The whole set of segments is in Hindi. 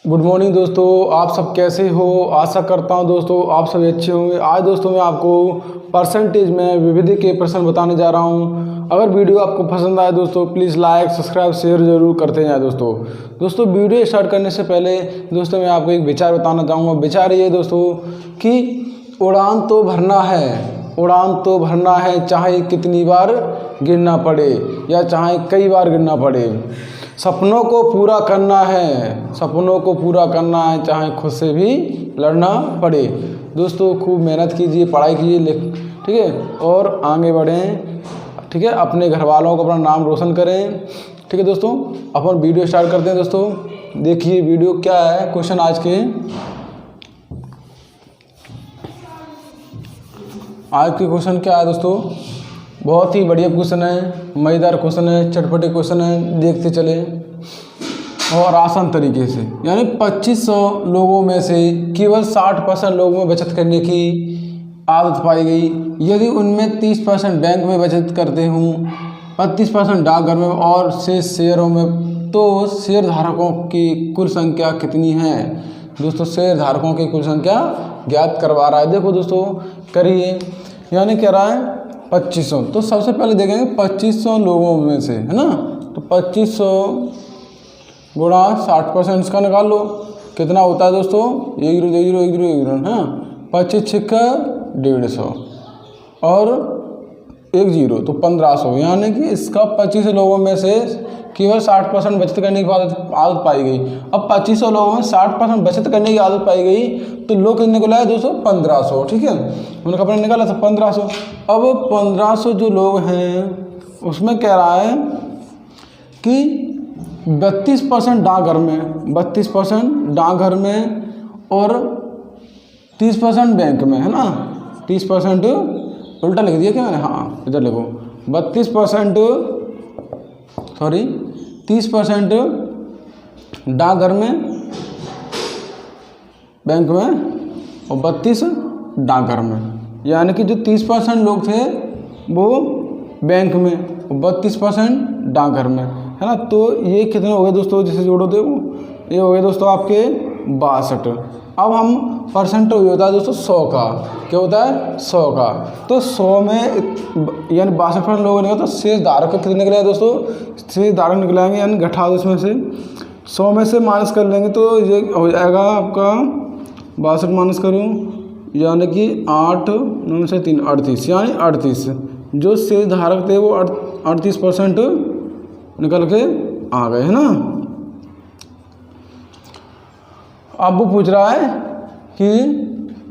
गुड मॉर्निंग दोस्तों, आप सब कैसे हो। आशा करता हूं दोस्तों आप सब अच्छे होंगे। आज दोस्तों मैं आपको परसेंटेज में विविध के प्रश्न बताने जा रहा हूं। अगर वीडियो आपको पसंद आए दोस्तों प्लीज़ लाइक सब्सक्राइब शेयर जरूर करते जाएं। दोस्तों वीडियो स्टार्ट करने से पहले दोस्तों मैं आपको एक विचार बताना चाहूँगा। विचार ये दोस्तों कि उड़ान तो भरना है, चाहे कितनी बार गिरना पड़े या चाहे कई बार गिरना पड़े। सपनों को पूरा करना है, चाहे खुद से भी लड़ना पड़े। दोस्तों खूब मेहनत कीजिए, पढ़ाई कीजिए, ठीक है, और आगे बढ़ें, ठीक है। अपने घर वालों को अपना नाम रोशन करें, ठीक है। दोस्तों अपन वीडियो स्टार्ट करते हैं। दोस्तों देखिए वीडियो क्या है। क्वेश्चन आज के क्वेश्चन क्या है दोस्तों, बहुत ही बढ़िया क्वेश्चन है, मज़ेदार क्वेश्चन है, चटपटे क्वेश्चन है, देखते चले और आसान तरीके से। यानी 2500 लोगों में से केवल 60% लोगों में बचत करने की आदत पाई गई। यदि उनमें 30% बैंक में बचत करते हूँ, 35% डाकघर में और शेष शेयरों में, तो शेयर धारकों की कुल संख्या कितनी है। दोस्तों शेयर धारकों की कुल संख्या ज्ञात करवा रहा है। देखो दोस्तों करिए, यानी कह रहा है 2500। तो सबसे पहले देखेंगे 2500 लोगों में से, है ना। तो 2500 गुणा 60% इसका निकाल लो, कितना होता है दोस्तों, 1 हाँ, 25 छिक्का 150 और 1 0 तो 1500। यानी कि इसका 25 लोगों में से केवल 60% बचत करने की आदत पाई गई। अब 2500 लोगों में 60% बचत करने की आदत पाई गई, तो लोग कितने को लाए दोस्तों, 1500, ठीक है। उनका अपने निकाला था 1500। अब 1500 जो लोग हैं उसमें कह रहा है कि 32% डाकघर में और 30% बैंक में, है ना। 30% उल्टा लिख दिया क्या मैंने, हाँ इधर लिखो, 30% डाकघर में बैंक में और 32 डाकघर में। यानी कि जो 30% लोग थे वो बैंक में और 32% डाकघर में, है ना। तो ये कितने हो गए दोस्तों, जिसे जोड़ो तो ये हो गए दोस्तों आपके 62। अब हम परसेंट होता है दोस्तों 100 का, क्या होता है 100 का। तो 100 में यानी 62% लोगों ने, तो शेष धारक कितने निकले दोस्तों, शेष धारक निकलाएंगे, यानी घटा दो इसमें से 100 में से माइनस कर लेंगे तो ये हो जाएगा आपका 62 माइनस करूँ, यानी कि 8 9 से 3 38, यानी 38। जो शेष धारक थे वो 38% निकल के आ गए, है ना। अब वो पूछ रहा है कि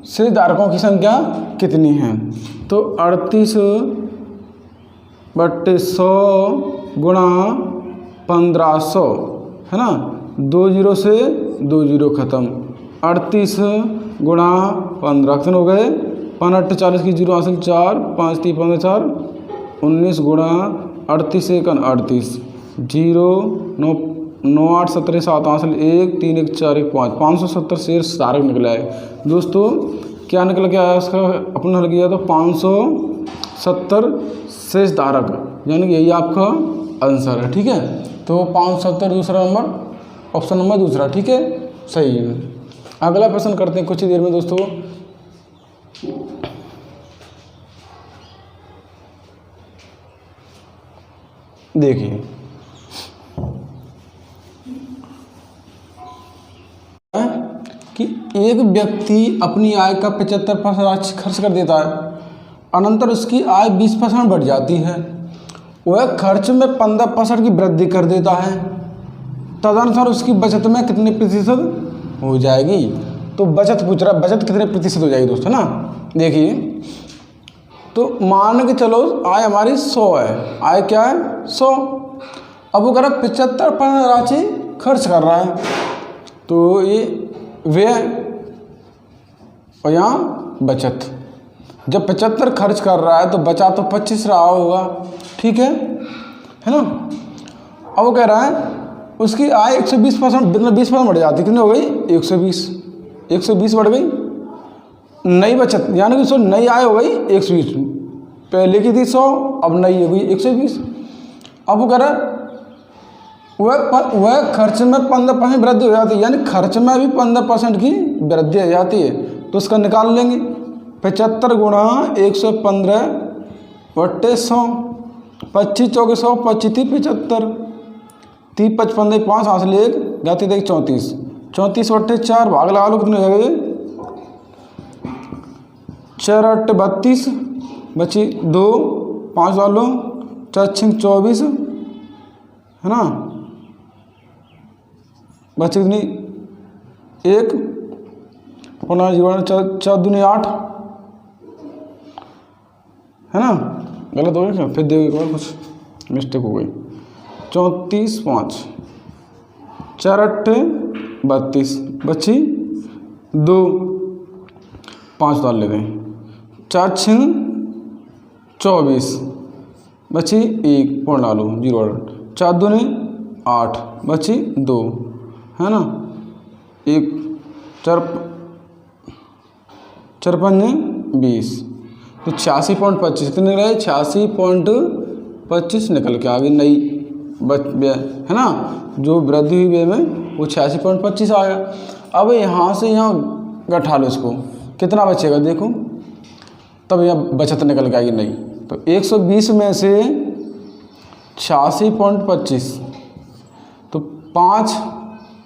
शेष धारकों की संख्या कितनी है। तो 38/100 गुणा 1500, है ना। 2 0 से 2 0 खत्म, 38 गुणा 15 कितने हो गए, 5 8 40 की 0 हासिल 4, 5 3 15 4 19 गुणा 38 1 38 0 9 9 8 17 7 हासिल 1 3 1 4 1 5 570 शेष धारक निकला है। दोस्तों क्या निकल के आया उसका, अपना हल किया तो 570 शेष धारक, यानी कि यही आपका आंसर है, ठीक है। तो 570 दूसरा नंबर, ऑप्शन नंबर दूसरा, ठीक है, सही है। अगला प्रश्न करते हैं कुछ ही देर में दोस्तों। देखिए कि एक व्यक्ति अपनी आय का 75% खर्च कर देता है, अनंतर उसकी आय 20% बढ़ जाती है। वह खर्च में 15% की वृद्धि कर देता है, तदनुसार उसकी बचत में कितने प्रतिशत हो जाएगी। तो बचत पूछ रहा है, बचत कितने प्रतिशत हो जाएगी दोस्तों, ना। देखिए तो मान के चलो आय हमारी 100 है, आय क्या है 100। अब वो कह रहा 75% राशि खर्च कर रहा है, तो ये व्यय और यहाँ बचत। जब 75 खर्च कर रहा है तो बचा तो 25 रहा होगा, ठीक है ना। अब वो कह रहा है उसकी आय 120%, मतलब 20% बढ़ जाती, कितनी हो गई 120 बढ़ गई। नई बचत यानी कि नई आय हो गई 120, पहले की थी 100 अब नई हो गई 120। अब वो कह रहा है वह खर्च में 15% वृद्धि हो जाती है, यानी खर्च में भी 15% की वृद्धि हो जाती है। तो उसका निकाल लेंगे 75 गुणा 115 बट्टे 100, 25 चौके 100, 25 75, 30 55 5 हासिल 1 जाती देख 34, 34 बट्टे 4 भाग लगा लो कितने हो जाएगा, 4 8 32 बची 2 5 डालो 4 6 24 है ना, बची कितनी 1 पुनः 4 दूनी 8 है ना, गलत हो गया क्या, फिर देखो एक बार कुछ मिस्टेक हो गई, 34 5 4 8 32 बची 2 5 डाल लेते हैं, 4 6 24 बची 1 पूर्ण डालो 0 4 दूनी 8 बची 2 है ना, 1 4 4 5 20, तो 86.25 कितने निकला है, 86.25 निकल के आ गई नई है ना, जो वृद्धि हुई वे में वो 86.25 आ गया। अब यहाँ से यहाँ घटा लो इसको, कितना बचेगा देखो, तब यहाँ बचत निकल के आएगी नई। तो 120 में से 86.25 तो 5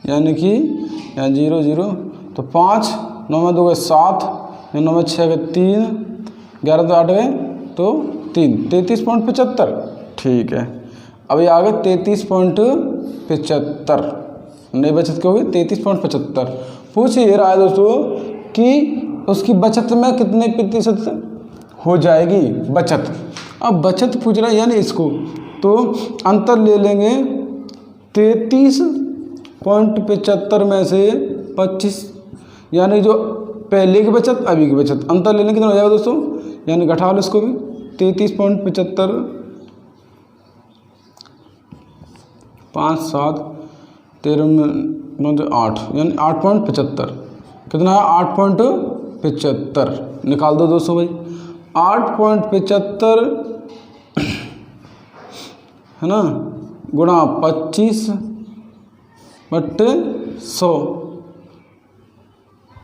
यानी कि यहाँ 0 0 तो 5 9 में 2 7 9 में 6 3 11 तो 8 गए तो 3 33.75 ठीक है। अब ये आ गए 33.75 नई बचत क्या होगी 33.75। पूछ ये रहा है दोस्तों कि उसकी बचत में कितने प्रतिशत हो जाएगी बचत। अब बचत पूछ रहा है यानी इसको, तो अंतर ले लेंगे 33.75 में से 25 यानी जो पहले की बचत अभी की बचत, अंतर लेने कितना हो जाएगा दोस्तों, यानी घटा लो इसको भी 33.75 5 7 13 में 8 यानी 8.75 कितना है 8.75 निकाल दो दोस्तों भाई 8.75 है ना गुणा 25 बट्टे 100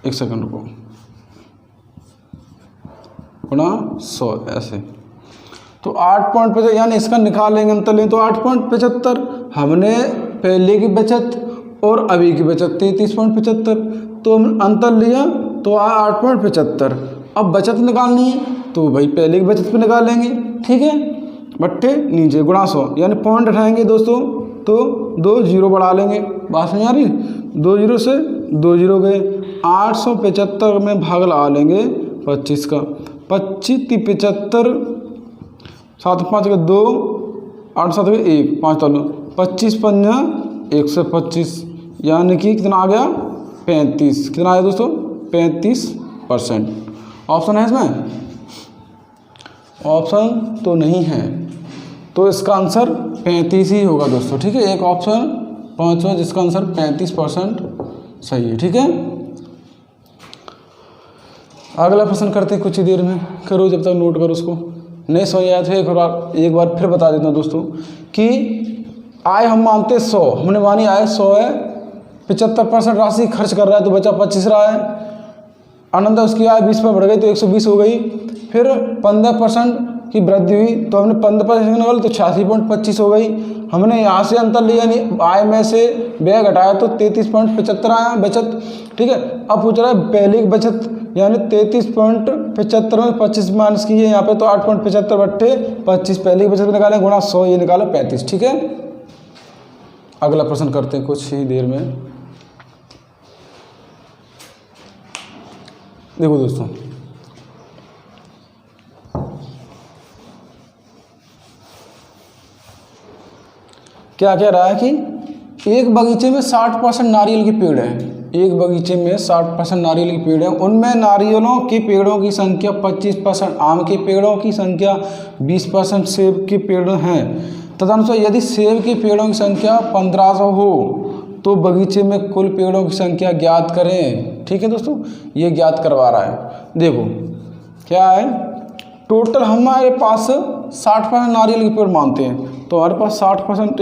एक सेकंड को गुणा 100 ऐसे तो 8.75 यानी इसका निकालेंगे अंतर लेंगे तो 8.75 हमने पहले की बचत और अभी की बचत 33.75 तो हम अंतर लिया तो 8.75। अब बचत निकालनी है तो भाई पहले की बचत पे निकालेंगे ठीक है बट्टे नीचे गुणा 100 यानी पॉइंट उठाएंगे दोस्तों तो 2 0 बढ़ा लेंगे बात समझ आ रही 2 0 से 2 0 गए 875 में भाग लगा लेंगे 25 का 25 75 7 5 के 2 8 7 के 1 5 डालो 25 पंजा 125 यानी कि कितना आ गया 35 कितना आया दोस्तों 35%। ऑप्शन है इसमें ऑप्शन तो नहीं है तो इसका आंसर 35 ही होगा दोस्तों ठीक है। एक ऑप्शन पाँचवा जिसका आंसर 35% सही है ठीक है। अगला प्रश्न करते कुछ ही देर में करो जब तक नोट करो उसको नहीं समझ आया था एक बार फिर बता देता हूँ दोस्तों कि आय हम मानते 100 हमने मानी आय 100 है 75% राशि खर्च कर रहा है तो बचा 25 रहा है आनंद उसकी आय 20 पर बढ़ गई तो 120 हो गई फिर 15% की वृद्धि हुई तो हमने 15% निकाला तो 86.25 हो गई। हमने यहाँ से अंतर लिया यानी आय में से व्यय घटाया तो 33.75 आया बचत ठीक है। अब पूछ रहा है पहले की बचत यानी 33.75 में 25 माइनस की है यहाँ पे तो 8.75 बट्टे 25 पहले की बचत निकालें गुणा 100 ये निकाला 35 ठीक है। अगला प्रश्न करते हैं कुछ ही देर में। देखो दोस्तों क्या कह रहा है कि एक बगीचे में 60% नारियल के पेड़ हैं एक बगीचे में 60% नारियल के पेड़ हैं उनमें नारियलों के पेड़ों की संख्या 25% आम के पेड़ों की संख्या 20% सेब के पेड़ हैं तदनुसार यदि सेब के पेड़ों की संख्या 1500 हो तो बगीचे में कुल पेड़ों की संख्या ज्ञात करें ठीक है दोस्तों। ये ज्ञात करवा रहा है देखो क्या है टोटल हमारे पास 60% नारियल के पेड़ मानते हैं तो हमारे पास 60%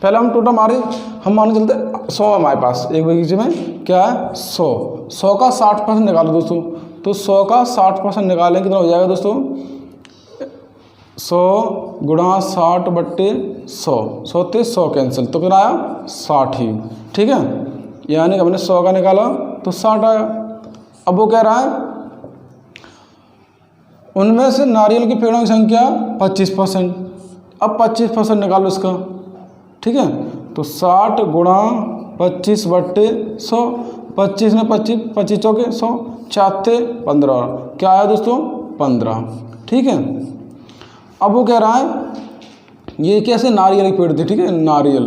पहले हम टोटल हम मान चलते 100 हमारे पास एक बगीचे में क्या है 100 का 60% निकालो दोस्तों। तो 100 का 60% निकालें कितना हो जाएगा दोस्तों 100 गुणा 60/100 100 थे 100 कैंसिल तो कितना आया 60 ही। ठीक है, यानी हमने 100 का निकाला तो 60 आया। अब वो कह रहा है उनमें से नारियल के पेड़ों की संख्या 25%। अब 25% निकालो इसका। ठीक है, तो 60 गुणा 25/100 25 ने 25 25 चौके 100 4 थे 15 क्या आया दोस्तों 15। ठीक है, अब वो कह रहा है ये कैसे नारियल के पेड़ थे। ठीक है, नारियल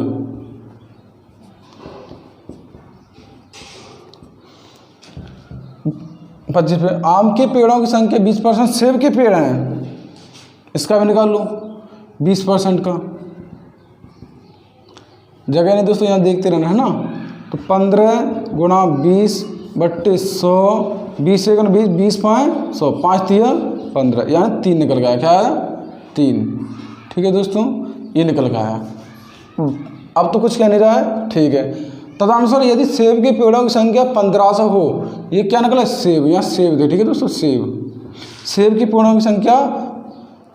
25 पे, आम के पेड़ों की संख्या 20%, सेब के पेड़ हैं इसका भी निकाल लो 20% का। जगह नहीं दोस्तों, यहाँ देखते रहना है ना। तो 15 गुणा 20/100 20 से 20 20 5 100 5 दिया 15 यानी 3 निकल गया। क्या आया 3। ठीक है दोस्तों, ये निकल गया। अब तो कुछ कह नहीं रहा है। ठीक है, तदनुसार यदि सेब के पेड़ों की संख्या 1500 हो, ये क्या निकला सेब, यहाँ सेब थे। ठीक है दोस्तों, सेब के पेड़ों की संख्या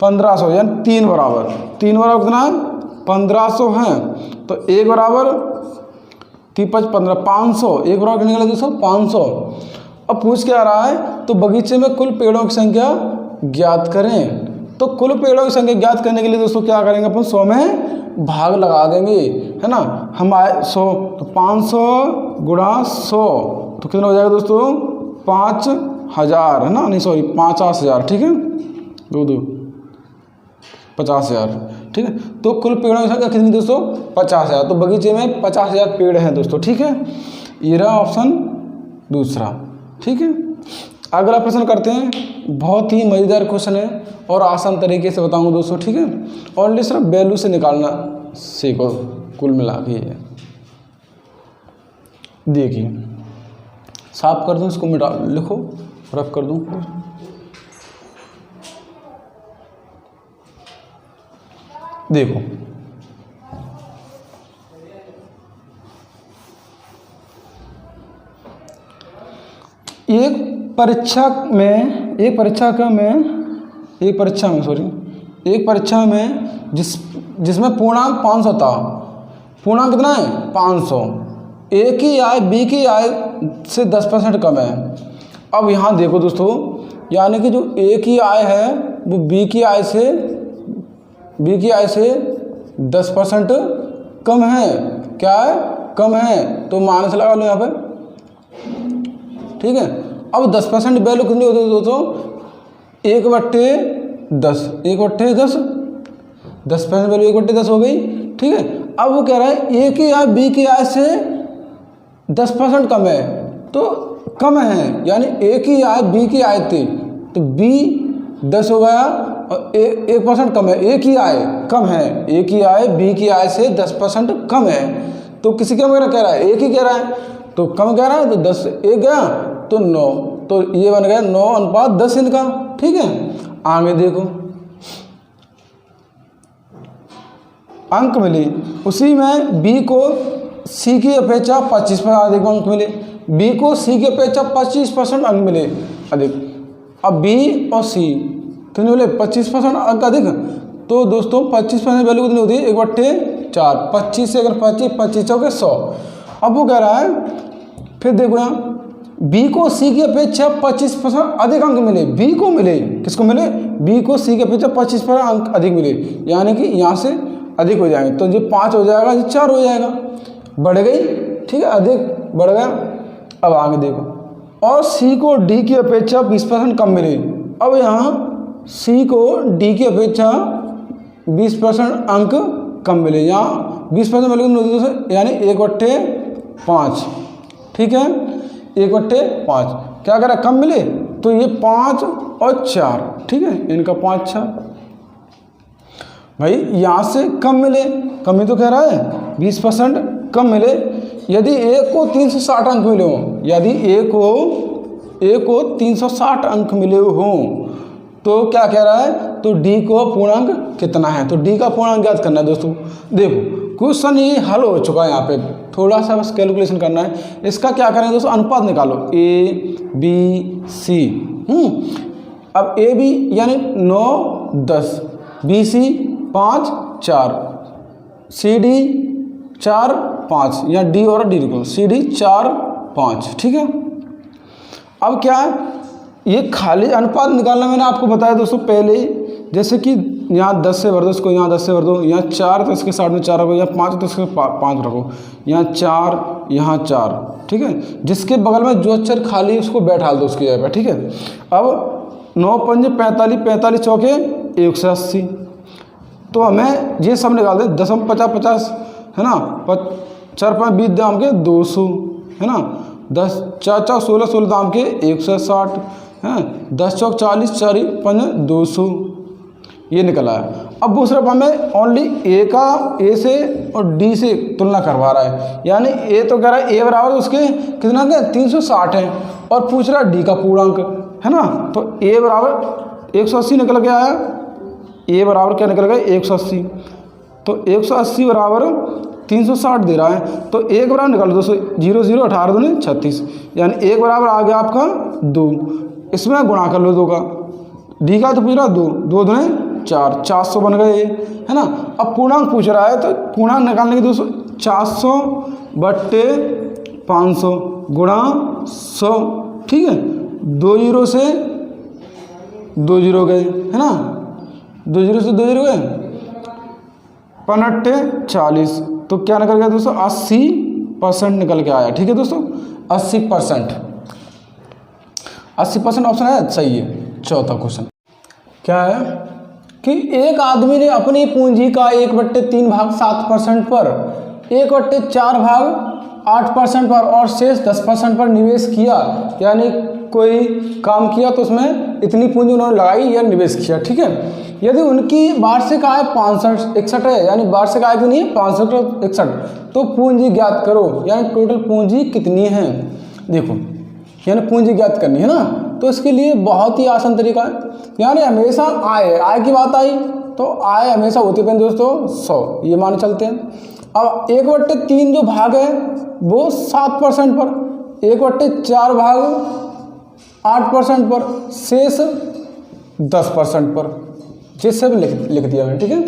1500 यानी 3 बराबर कितना है 1500 है। तो 1 बराबर 3 15 500 1 बराबर कितने निकला दोस्तों 500। अब पूछ क्या रहा है तो बगीचे में कुल पेड़ों की संख्या ज्ञात करें। तो कुल पेड़ों की संख्या ज्ञात करने के लिए दोस्तों क्या करेंगे अपन 100 में भाग लगा देंगे, है ना। हम आए 100 तो 500 गुणा 100 तो कितना हो जाएगा दोस्तों 5000, है ना, नहीं सॉरी 50,000। ठीक है, 2 50,000। ठीक है, तो कुल पेड़ों की संख्या कितनी दोस्तों 50,000। तो बगीचे में 50,000 पेड़ हैं दोस्तों। ठीक है, ये रहा ऑप्शन दूसरा। ठीक है, अगला प्रश्न करते हैं। बहुत ही मज़ेदार क्वेश्चन है और आसान तरीके से बताऊंगा दोस्तों। ठीक है, ओनली सिर्फ वैल्यू से निकालना सीखो कुल मिला के। देखिए साफ कर दूं इसको, मिटा लिखो रफ कर दूं। देखो एक परीक्षा में जिसमें पूर्णांक 500 था। पूर्णांक कितना है 500। ए की आय बी की आय से 10% कम है। अब यहाँ देखो दोस्तों, यानी कि जो ए की आय है वो बी की आय से 10% कम है। क्या है कम है, तो माइनस लगा लो यहाँ पे। ठीक है, अब 10% वैल्यू कितनी होती है दोस्तों 1/10 10% वैल्यू 1/10 हो गई। ठीक है, अब वो कह रहा है ए की आय बी की आय से 10% कम है, तो कम है यानी ए की आय बी की आय थी तो बी 10 हो गया और 1% कम है। ए की आय कम है, ए की आय बी की आय से 10% कम है। तो किसी क्या वगैरह कह रहा है, एक ही कह रहा है तो कम कह रहा है, तो 10 1 गया तो 9, तो ये बन गया 9:10 इनका। ठीक है, आगे देखो अंक मिले, उसी में बी को सी की अपेक्षा 25% अधिक अंक मिले। बी को सी की अपेक्षा 25% अंक मिले अधिक। अब बी और सी कितने मिले 25% अंक अधिक। तो दोस्तों 25% वैल्यू कितनी होती है 1/4। 25 से अगर 25 चौके 100। अब वो कह रहा है फिर देखो यहाँ बी को सी की अपेक्षा 25% अधिक अंक मिले। बी को मिले, किसको मिले बी को सी की अपेक्षा 25% अंक अधिक मिले, यानी कि यहाँ से अधिक हो जाएंगे। तो ये 5 हो जाएगा, ये 4 हो जाएगा, बढ़ गई। ठीक है, अधिक बढ़ गया। अब आगे देखो और सी को डी की अपेक्षा 20% कम मिले। अब यहाँ सी को डी की अपेक्षा 20% अंक कम मिले, यहाँ 20% मिले यानी 1/5। ठीक है, 1/5 क्या करा कम मिले, तो ये 5 और 4। ठीक है, इनका 5 6 भाई यहाँ से कम मिले, कम ही तो कह रहा है 20% कम मिले। यदि ए को 360 अंक मिले हों, यदि ए को 360 अंक मिले हों तो क्या कह रहा है, तो डी को पूर्णांक कितना है। तो डी का पूर्णांक ज्ञात करना है दोस्तों। देखो क्वेश्चन ये हल हो चुका है, यहाँ पे थोड़ा सा बस कैलकुलेशन करना है। इसका क्या करेंगे दोस्तों, अनुपात निकालो ए बी सी। अब ए बी यानी 9 10, बी सी 5 4, सी डी 4 5 या डी और डी को सी डी 4 5, ठीक है। अब क्या है, ये खाली अनुपात निकालना मैंने आपको बताया दोस्तों पहले, जैसे कि यहाँ 10 से भर दो इसको, यहाँ 10 से भर दो, यहाँ 4 तो इसके साथ में 4 रखो, यहाँ 5 तो इसके 5 रखो, यहाँ 4 यहाँ 4, ठीक है। जिसके बगल में जो अक्षर खाली है उसको बैठा दो उसकी जगह पर, ठीक है। अब 9 पंजे 45, 45 चौके 180, तो हमें ये सब निकाल दें। 10 50 50 है ना, 4 5 20 दाम के 200 है ना, 10 4 4 16 16 दाम के 160 हैं, 10 चौक 40 4 5 200, ये निकला है। अब वो सिर्फ हमें ओनली ए का ए से और डी से तुलना करवा रहा है, यानी ए तो कह रहा है ए बराबर उसके कितना के 360 है, और पूछ रहा है डी का पूर्णांक है ना, तो ए बराबर 180 निकल के आया, ए बराबर क्या निकल गया 180, तो 180 बराबर 360 दे रहा है, तो एक बराबर निकालो दोस्तों, 0 0 18 दूनी 36, यानी एक बराबर आ गया आपका 2, इसमें गुणा कर लो 2 का, डी का तो पूछ रहा 2 2 दूनी 4, 400 बन गए है ना। अब पूर्णांक पूछ रहा है, तो पूर्णांक निकालने के दोस्तों 400 बट्टे 500 गुणा 100, ठीक है। 2 0 से 2 0 गए है ना, 2 0 से 2 0 गए, 5 40, तो क्या निकल गया दोस्तों 80% निकल के आया, ठीक है दोस्तों 80%। 80% ऑप्शन है सही है। चौथा क्वेश्चन क्या है कि एक आदमी ने अपनी पूंजी का 1/3 भाग 7% पर, 1/4 भाग 8% पर और शेष 10% पर निवेश किया, यानी कोई काम किया तो उसमें इतनी पूंजी उन्होंने लगाई या निवेश किया, ठीक है। यदि उनकी वार्षिक आय 6561 है, यानी वार्षिक आय कितनी है 6561, तो पूंजी ज्ञात करो, यानी टोटल पूंजी कितनी है। देखो यानी पूंजी ज्ञात करनी है ना, तो इसके लिए बहुत ही आसान तरीका है, यानी हमेशा आय की बात आई तो आय हमेशा होती है दोस्तों 100, ये मान चलते हैं। अब 1/3 जो भाग है वो 7% पर, 1/4 भाग 8% पर, शेष 10% पर, जिससे भी लिख दिया मैंने, ठीक है।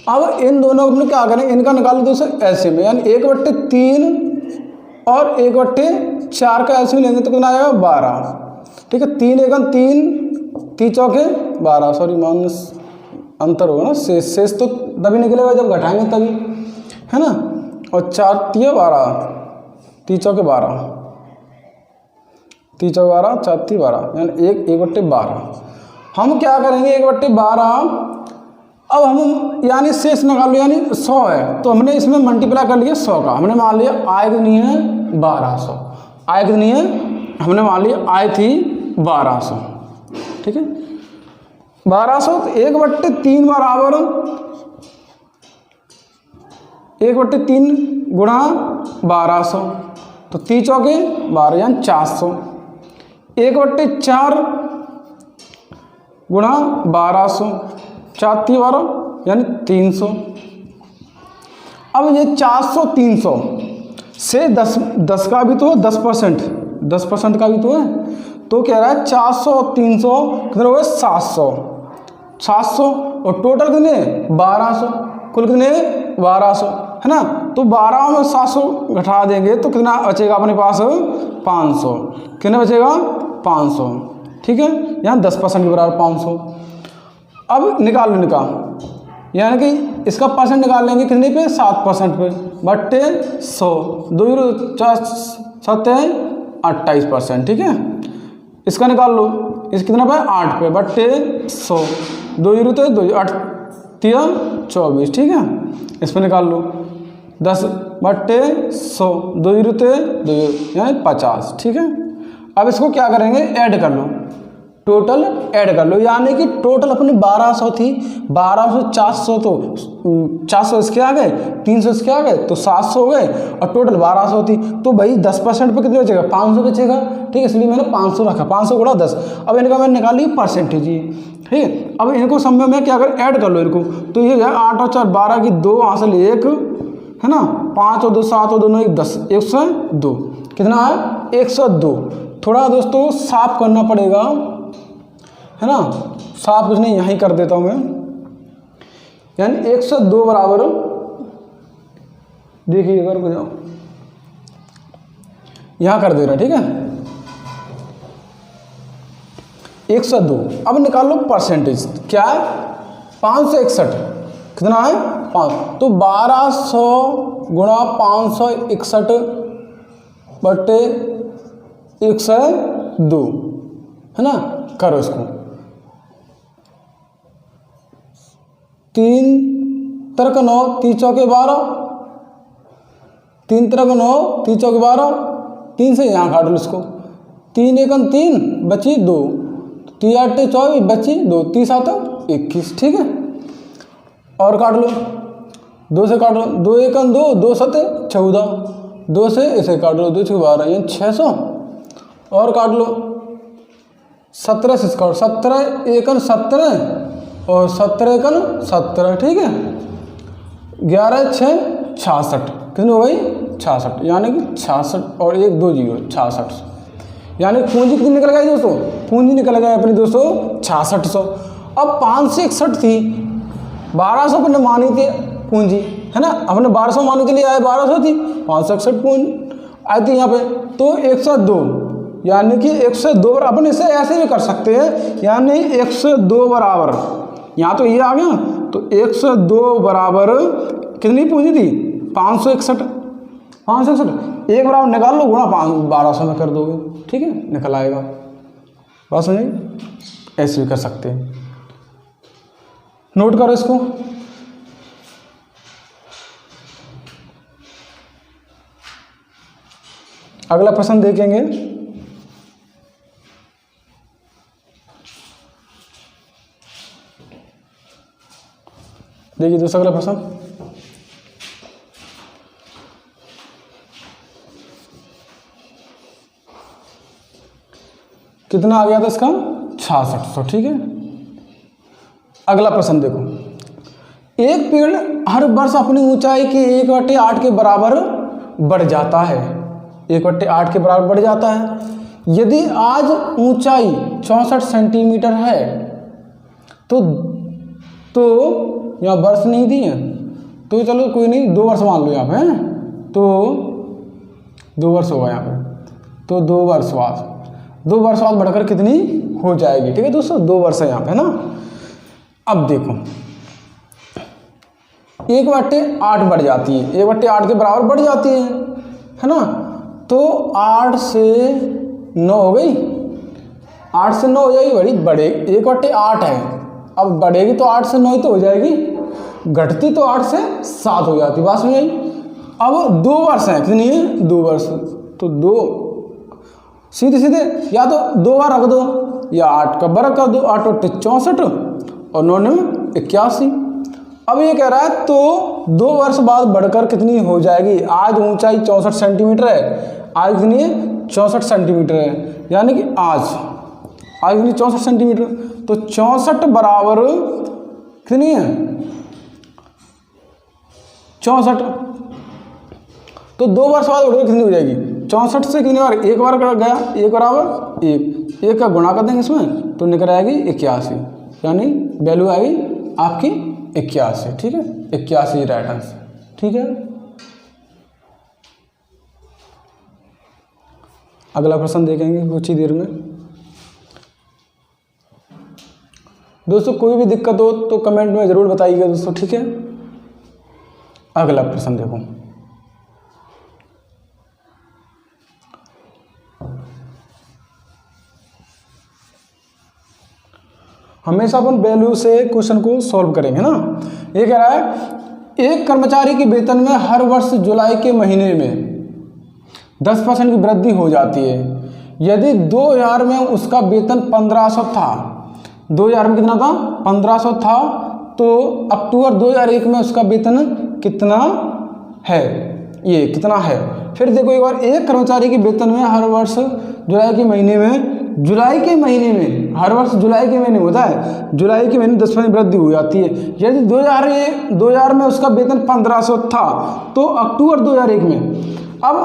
अब इन दोनों को क्या करें, इनका निकालो दोस्तों एलसीएम में, यानी 1/3 और 1/4 का एलसीएम लेंगे तो कितना आएगा 12, ठीक है। 3 एकम 3 3 चौके 12, सॉरी माइनस अंतर होगा ना, शेष तो तभी निकलेगा जब घटाएंगे तभी है ना, और 4 3 12, 3 चौके 12, 3 चौके 12, 4 3 12, यानी 1/12। हम क्या करेंगे 1/12, अब हम यानी शेष निकाल लो, यानी 100 है, तो हमने इसमें मल्टीप्लाई कर लिया 100 का, हमने मान लिया आय कितनी है 1200, आय कितनी है हमने मान लिया आय थी 1200, ठीक है। 1200 तो 1/3 बराबर 1/3 गुणा 1200, तो 3 चौके 12 यानी 400, 1/4 गुणा 1200, 4 3 12 यानी 300। अब ये 400 300 से 10 का भी तो 10% का भी तो है, तो कह रहा है 400 और 300 कितने हो गए 700 और टोटल कितने 1200, कुल कितने 1200 है ना, तो 12 में 700 घटा देंगे तो कितना बचेगा अपने पास 500, कितने बचेगा 500, ठीक है। यहाँ 10% के बराबर 500। अब निकाल लो इनका, यानी कि इसका परसेंट निकाल लेंगे कितने पे 7% पे, बट्टे 100, 2 4 7 28%, ठीक है। इसका निकाल लो, इस कितना पे 8 पे, बट्टे 100, 2 तो 2 8 24, ठीक है। इस पर निकाल लो 10 बट्टे 100, 2 तो 2 यानी 50, ठीक है। अब इसको क्या करेंगे ऐड कर लो, टोटल ऐड कर लो, यानी कि टोटल अपनी 1200 थी, 1200 400 तो 400 इसके आ गए, 300 इसके आ गए तो 700 हो गए, और टोटल 1200 थी, तो भाई 10% पर कितने बचेगा 500 बचेगा, ठीक है। इसलिए मैंने 500 रखा, 500 गुणा 10। अब इनका मैंने निकाल ली परसेंटेज ये, ठीक है। अब इनको समय में क्या कर ऐड कर लो इनको, तो ये है 8 और 4 12 की 2 हासिल 1 है ना, 5 और 2 7 और 2 9 10, 102 कितना है 102। थोड़ा दोस्तों साफ करना पड़ेगा, है ना, साफ कुछ नहीं यहीं कर देता हूँ मैं, यानी 102 बराबर, देखिए अगर को जाओ यहाँ कर दे रहा, ठीक है 102। अब निकाल लो परसेंटेज, क्या है 561, कितना है 5, तो 1200 गुणा 561 बटे 102, है ना, करो इसको, 3 तरक 9 3 चौके 12, 3 तरक 9 3 चौके 12, 3 से यहाँ काट लो इसको, 3 एकम 3 बची 2, 3 8 24 बची 2, 3 7 21, ठीक है, और काट लो 2 से काट लो, 2 एकम 2, 2 7 14, 2 से इसे काट लो, 2 6 12 यानी 600, और काट लो 17 से काट, 17 एकम 17 और 17 एकम 17, ठीक है, 11 6 66, कितनी हो गई 66, यानी कि 66 और 1 2 0 66, यानी पूंजी कितनी निकल गई दोस्तों, पूंजी निकल गई अपनी दोस्तों 6600। अब 561 थी, 1200 अपने मानी थी पूंजी, है ना, अपने 1200 मानी के लिए आए, 1200 थी, 561 पूंजी आई थी यहाँ पे, तो 102, यानी कि 102 अपन इसे ऐसे भी कर सकते हैं, यानी 102 बराबर, यहाँ तो ये आ गया, तो 102 बराबर कितनी पूंजी थी 561, 561 एक बराबर निकाल लो, गुणा 1200 में कर दोगे, ठीक है, निकल आएगा। बात समझिए, ऐसे भी कर सकते हैं, नोट करो इसको। अगला प्रश्न देखेंगे, देखिए दोस्तों अगला प्रश्न, कितना आ गया था इसका 6600, ठीक है। अगला प्रश्न देखो, एक पेड़ हर वर्ष अपनी ऊंचाई के 1/8 के बराबर बढ़ जाता है, 1/8 के बराबर बढ़ जाता है। यदि आज ऊंचाई 64 सेंटीमीटर है तो यहाँ वर्ष नहीं दी है, तो चलो कोई नहीं, 2 वर्ष मान लो यहाँ पे, तो 2 वर्ष होगा यहाँ पे, तो 2 वर्ष बाद बढ़कर कितनी हो जाएगी, ठीक है दोस्तों, 2 वर्ष है यहाँ पे, है ना। अब देखो 1/8 बढ़ जाती है, 1/8 के बराबर बढ़ जाती है ना, तो 8 से 9 हो गई, 8 से 9 हो जाएगी, बड़ी बढ़े 1/8 है, अब बढ़ेगी तो 8 से 9 ही तो हो जाएगी, घटती तो 8 से 7 हो जाती, बात समझ आई। अब 2 वर्ष है, कितनी है 2 वर्ष, तो 2 सीधे सीधे या तो 2 बार रख दो या 8 का वर्ग कर दो, 8 8 64 और 9 9 81। अब ये कह रहा है तो 2 वर्ष बाद बढ़कर कितनी हो जाएगी, आज ऊंचाई 64 सेंटीमीटर है, आज कितनी है 64 सेंटीमीटर है, यानी कि आज कितनी 64 सेंटीमीटर, तो 64 बराबर कितनी है 64, तो 2 वर्ष बाद बढ़कर कितनी हो जाएगी 64 से कितनी बार, एक बार गया, 1 बराबर 1 का गुणा कर देंगे इसमें तो निकल आएगी 81, यानी वैल्यू आएगी आपकी 81, ठीक है, 81 राइट आंसर, ठीक है। अगला प्रश्न देखेंगे कुछ ही देर में। दोस्तों कोई भी दिक्कत हो तो कमेंट में ज़रूर बताइएगा दोस्तों, ठीक है। अगला प्रश्न देखो, हमेशा अपन वैल्यू से क्वेश्चन को सॉल्व करेंगे ना। ये कह रहा है एक कर्मचारी के वेतन में हर वर्ष जुलाई के महीने में 10% की वृद्धि हो जाती है। यदि 2000 में उसका वेतन 1500 था, 2000 में कितना था 1500 था, तो अक्टूबर 2001 में उसका वेतन कितना है, ये कितना है। फिर देखो एक बार, एक कर्मचारी के वेतन में हर वर्ष जुलाई के महीने में जुलाई के महीने में, हर वर्ष जुलाई के महीने होता है, जुलाई के महीने 10% वृद्धि हो जाती है। यदि 2000 में उसका वेतन 1500 था तो अक्टूबर 2001 में, अब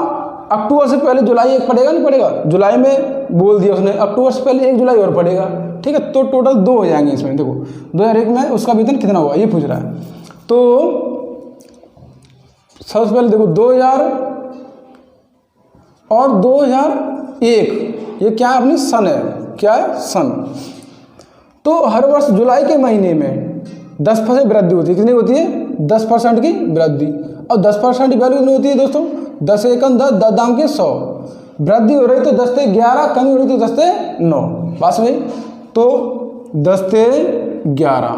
अक्टूबर से पहले जुलाई 1 पड़ेगा, नहीं पड़ेगा, जुलाई में बोल दिया उसने, अक्टूबर से पहले 1 जुलाई और पड़ेगा, ठीक है, तो टोटल 2 हो जाएंगे इसमें। देखो 2001 में उसका वेतन कितना हुआ ये पूछ रहा है। तो सबसे पहले देखो 2000 और 2001 ये क्या है, अपनी सन है, क्या है, सन। तो हर वर्ष जुलाई के महीने में 10% वृद्धि होती है, कितनी होती है, 10% की वृद्धि। और 10% की वैल्यू कितनी होती है दोस्तों, 10 एकम 10, 10 दाम के 100, वृद्धि हो रही तो 10 से 11, कमी हो रही तो 10 से 9, बस भाई। तो 10 से 11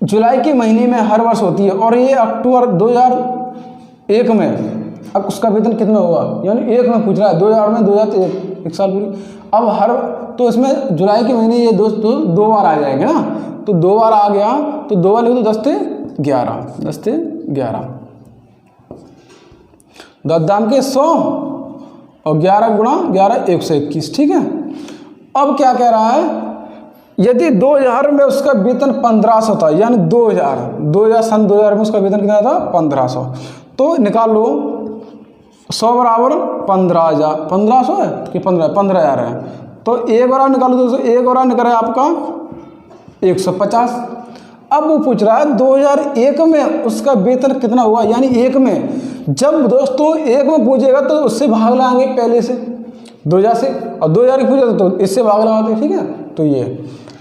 जुलाई के महीने में हर वर्ष होती है, और ये अक्टूबर 2001 में अब उसका वेतन कितना होगा, यानी 1 में पूछ रहा है, 2000 में 2001 1 साल पूरी। अब हर, तो इसमें जुलाई के महीने ये दोस्तों 2 बार आ जाएंगे ना, तो 2 बार आ गया तो 2 बार लिखो तो 10 से 11, 10 से 11, 10 दाम के 100 और 11 गुणा 11 121, ठीक है। अब क्या कह रहा है, यदि 2000 में उसका वेतन 1500 था, यानी 2000 सन 2000 में उसका वेतन कितना था, 1500, तो निकाल लो 100 बराबर 15,000, 1500 है कि 15,000 है, तो एक बार निकालो दोस्तों, एक बार निकला आपका 150। अब वो पूछ रहा है 2001 में उसका वेतन कितना हुआ, यानी 1 में, जब दोस्तों 1 में पूछेगा तो उससे भाग लगाएंगे पहले से 2000 से, और 2000 की पूछा तो इससे भाग लगाते, ठीक है। तो ये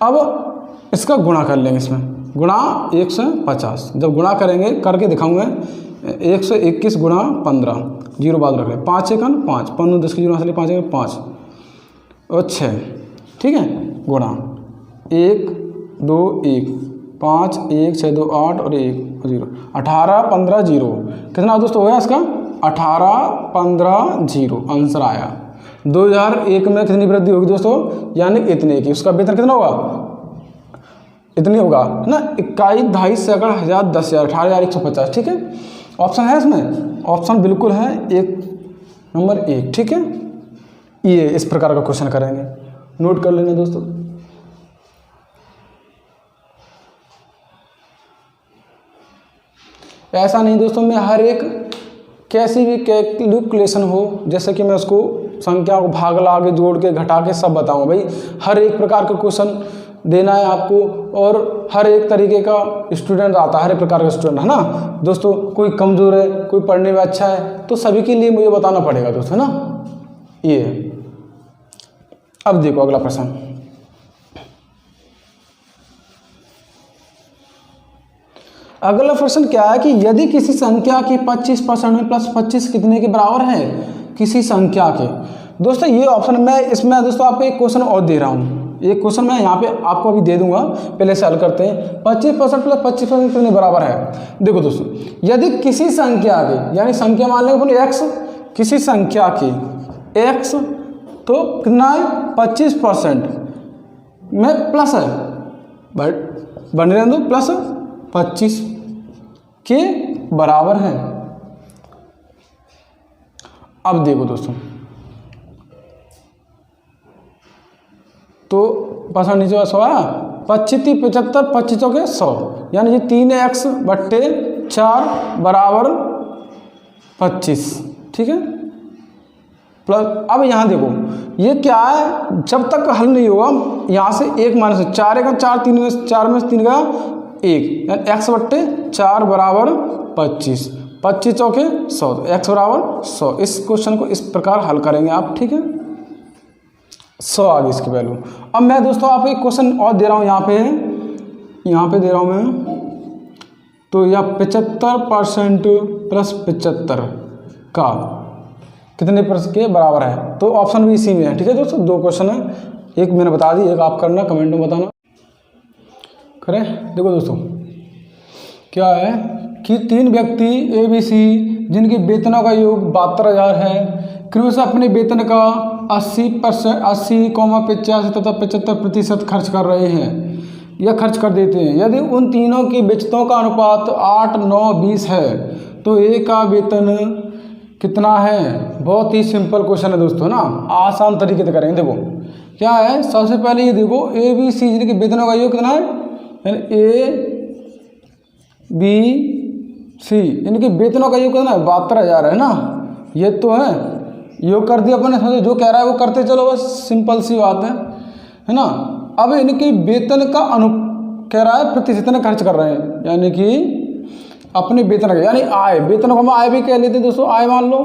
अब इसका गुणा कर लेंगे, इसमें गुणा 150, जब गुणा करेंगे करके दिखाऊंगा, 121 गुणा 15, 0 बाद रख लें, 5 एकन 5, 15 10 की 0 से 5 एकन 5 और 6, ठीक है, गुणा 1 2 1 5 1 6 2 8 और 1 0, 18 15 0, कितना दोस्तों हो गया इसका, 18 15 0 आंसर आया। 2001 में कितनी वृद्धि होगी दोस्तों, यानी इतने की, उसका वेतन कितना होगा, इतनी होगा ना, 21 2.5 सैकड़ 1000 10,000 18,150, ठीक है। ऑप्शन है इसमें, ऑप्शन बिल्कुल है, 1 नंबर 1, ठीक है। ये इस प्रकार का क्वेश्चन करेंगे, नोट कर लेना दोस्तों। ऐसा नहीं दोस्तों मैं हर एक कैसी भी कैलकुलेशन हो, जैसे कि मैं उसको संख्या को भाग ला के जोड़ के घटा के सब बताऊंगा भाई, हर एक प्रकार का क्वेश्चन देना है आपको, और हर एक तरीके का स्टूडेंट आता है, हर एक प्रकार का स्टूडेंट है ना दोस्तों, कोई कमज़ोर है, कोई पढ़ने में अच्छा है, तो सभी के लिए मुझे बताना पड़ेगा दोस्तों, है ना। ये अब देखो अगला प्रश्न, अगला प्रश्न क्या है कि यदि किसी संख्या की 25% में प्लस 25 कितने के बराबर है, किसी संख्या के, दोस्तों ये ऑप्शन मैं इसमें दोस्तों आपको एक क्वेश्चन और दे रहा हूँ, एक क्वेश्चन मैं यहाँ पे आपको अभी दे दूंगा, पहले से हल करते हैं। 25% प्लस 25% कितने बराबर है, देखो दोस्तों, यदि किसी संख्या के, यानी संख्या मान लेंगे अपन x, किसी संख्या की x तो कितना है 25% में प्लस है, बट बन रहे दो प्लस 25 के बराबर है। अब देखो दोस्तों, तो परसेंट नीचे 100 आया, 25 75 25 के 100, यानी ये 3x बट्टे 4 बराबर 25, ठीक है। प्लस अब यहाँ देखो ये क्या है, जब तक हल नहीं होगा यहाँ से 1 माइनस 4 का 4 3 में 4 में 3 का 1, यानी x बट्टे 4 बराबर 25, 25 चौके 100, तो x बराबर 100। इस क्वेश्चन को इस प्रकार हल करेंगे आप, ठीक है। 100 आ गई इसकी वैल्यू। अब मैं दोस्तों आपको एक क्वेश्चन और दे रहा हूँ, यहाँ पे दे रहा हूँ मैं, तो यह 75% प्लस 75 का कितने % के बराबर है, तो ऑप्शन भी इसी में है, ठीक है दोस्तों। 2 क्वेश्चन है, एक मैंने बता दी, एक आप करना, कमेंट में बताना। करें, देखो दोस्तों क्या है कि 3 व्यक्ति ABC जिनके वेतनों का योग 72,000 है, क्रमशः अपने वेतन का 80%, 80,85 तथा 75% खर्च कर रहे हैं या खर्च कर देते हैं। यदि उन तीनों की बचतों का अनुपात 8 9 20 है तो A का वेतन कितना है। बहुत ही सिंपल क्वेश्चन है दोस्तों ना, आसान तरीके से करेंगे। देखो क्या है, सबसे पहले ये देखो ABC यानी कि वेतनों का योग कितना है, यानी ABC यानी कि वेतनों का योग कितना है, 72,000 है ना। ये तो है, योग कर दिया अपने, समझो जो कह रहा है वो करते चलो, बस सिंपल सी बात है ना। अब इनके वेतन का कह रहा है प्रतिशत में खर्च कर रहे हैं, यानी कि अपने वेतन का, यानी आय, वेतन को हम आय भी कह लेते हैं दोस्तों। आय मान लो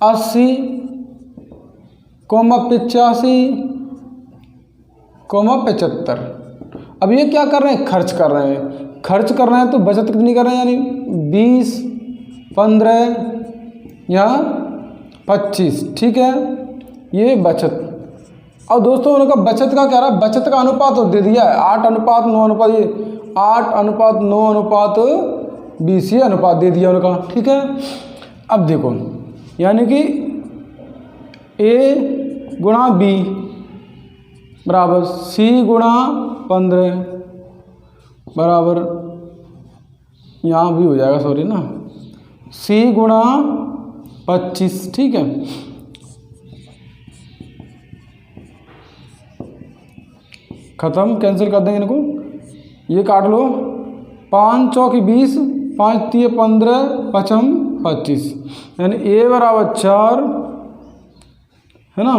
80,85,75। अब ये क्या कर रहे हैं, खर्च कर रहे हैं। खर्च कर रहे हैं तो बचत कितनी कर रहे हैं, यानी 20, 15 या 25, ठीक है, ये बचत। अब दोस्तों उनका बचत का क्या रहा है, बचत का अनुपात तो दे दिया है 8:9 ये 8:9:20 ये अनुपात दे दिया उनका, ठीक है। अब देखो यानी कि A गुणा B बराबर C गुणा 15 बराबर, यहाँ भी हो जाएगा सॉरी ना, C गुणा 25, ठीक है। खत्म, कैंसिल कर देंगे इनको, ये काट लो, 5 चौकी 20, 5 तिये 15, 5 25, यानी A बराबर 4 है ना,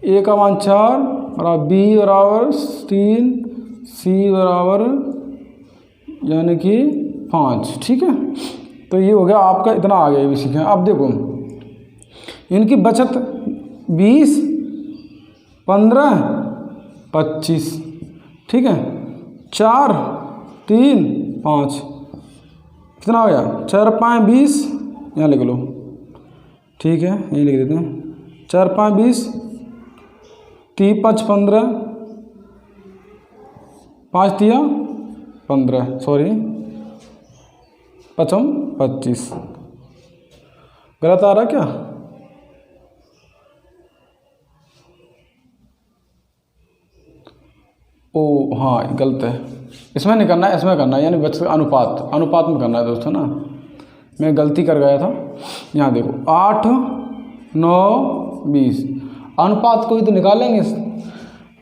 A का मान 4 बराबर, B बराबर 3, C बराबर यानी कि 5, ठीक है। तो ये हो गया आपका, इतना आ गया भी सीखें। अब देखो इनकी बचत 20, 15, 25, ठीक है, 4, 3, 5, कितना हो गया, 4, 5, 20, यहाँ लिख लो, ठीक है, यहीं लिख देते हैं, 4, 5, 20, 3, 5, 15, 5 तिया 15, सॉरी 5 25, गलत आ रहा क्या, ओ हाँ गलत है, इसमें नहीं करना है, इसमें करना है, यानी बचत अनुपात में करना है दोस्तों ना, मैं गलती कर गया था। यहाँ देखो 8, 9, 20 अनुपात को ही तो निकालेंगे,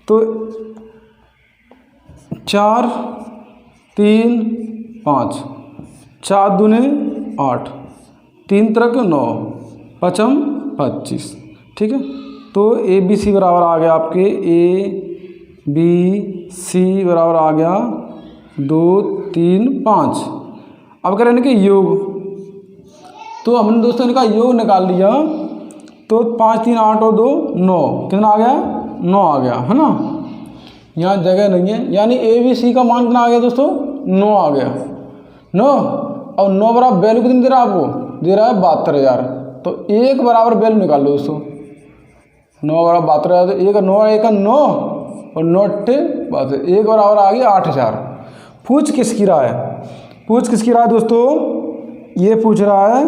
तो 4, 3, 5, 4 दूने 8, 3 तरह के 9, 5 25, ठीक है। तो ABC बराबर आ गया आपके ABC बराबर आ गया 2, 3, 5। अब करें इनके योग, तो हमने दोस्तों इनका योग निकाल लिया, तो 5, 3, 8 और 2 9, कितना आ गया, 9 आ गया, है ना। यहाँ जगह नहीं है, यानी ABC का मान कितना आ गया दोस्तों, 9 आ गया, 9। और 9 बराबर वैल्यू कितनी दे रहा है आपको, दे रहा है 72,000। तो 1 बराबर वैल्यू निकाल लो दोस्तों, 9 बराबर 72,000, तो 1 9 1 9 और 9 8 1 बराबर आ गया 8,000। पूछ किसकी रहा है, पूछ किसकी रहा है दोस्तों, ये पूछ रहा है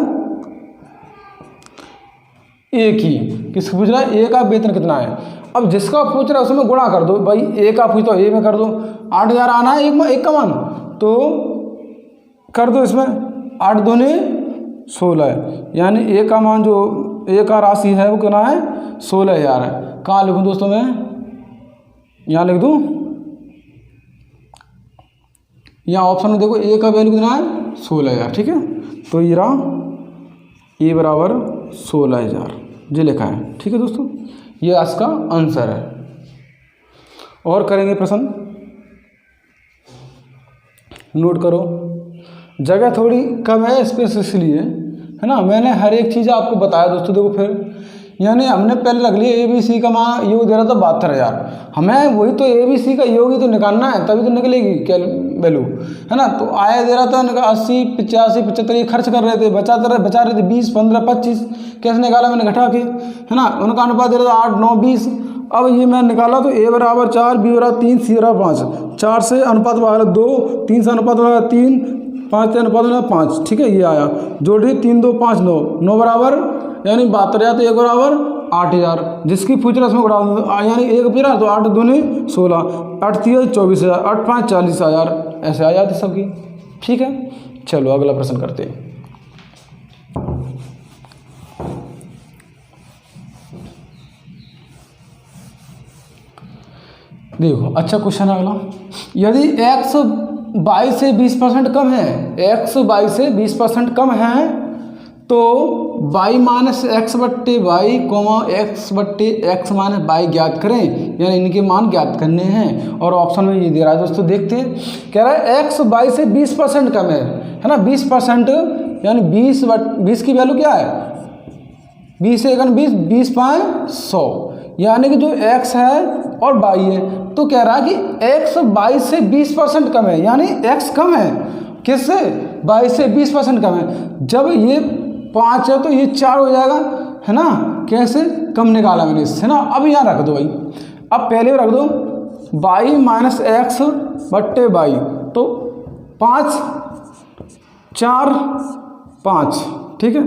A की, किसको पूछ रहा है, A का वेतन कितना है। अब जिसका पूछ रहा है उसमें गुणा कर दो भाई, A का पूछ तो A में कर दो, 8,000 आना है एक का मान, तो कर दो इसमें 8 दूने 16, यानी A का मान जो A का राशि है वो कितना है, 16,000 है। कहाँ लिखूँ दोस्तों मैं, यहाँ लिख दूँ, यहाँ ऑप्शन में देखो A का वैल्यू कितना है, 16,000, ठीक है। तो ये रहा A बराबर 16,000, ये लिखा है, ठीक है दोस्तों, ये इसका आंसर है। और करेंगे प्रश्न, नोट करो, जगह थोड़ी कम है स्पेस इसलिए, है ना, मैंने हर एक चीज़ आपको बताया दोस्तों। देखो फिर यानी हमने पहले रख लिया ABC का मान योग दे रहा था 72,000, हमें वही तो ABC का योग ही तो निकालना है, तभी तो निकलेगी क्या वैल्यू, है ना। तो आया दे रहा था 80, 85, 75, ये खर्च कर रहे थे, बचा रहे थे 20, 15, 25, कैसे निकाला मैंने घटा के, है ना। उनका अनुपात दे रहा था 8, 9, 20। अब ये मैं निकाला तो A बराबर 4, B बराबर 3, C बराबर 5, 4 से अनुपात बना 2, 3 से अनुपात बना 3, 5 से अनुपात बना 5, ठीक है। ये आया जोड़िए 3, 2, 5, 9, 9 बराबर यानी 72,000, तो 1 बराबर 8,000, जिसकी पूछ रहा उसमें उड़ा दो, यानी 1 पूरा तो 8 दूने 16, 8 3 24,000, 8 5 40,000, ऐसे आ जाती सबकी, ठीक है। चलो अगला प्रश्न करते हैं। देखो अच्छा क्वेश्चन है अगला। यदि x y से 20% कम है, x y से 20% कम है, तो y माइनस एक्स बट्टे वाई कोमा एक्स बट्टे एक्स माइनस वाई ज्ञात करें, यानी इनके मान ज्ञात करने हैं। और ऑप्शन में ये दे रहा है दोस्तों, देखते हैं। कह रहा है x y से 20% कम है ना, 20% यानी 20 की वैल्यू क्या है, 20 एकन 20, 20 पाए 100, यानी कि जो x है और y है, तो कह रहा है कि x y से 20% कम है, यानी x कम है किससे, y से 20% कम है। जब ये 5 है तो ये 4 हो जाएगा, है ना, कैसे कम निकाला मैंने इससे, है ना। अब यहाँ रख दो भाई, अब पहले रख दो y माइनस एक्स बट्टे वाई, तो 5 4 5, ठीक है,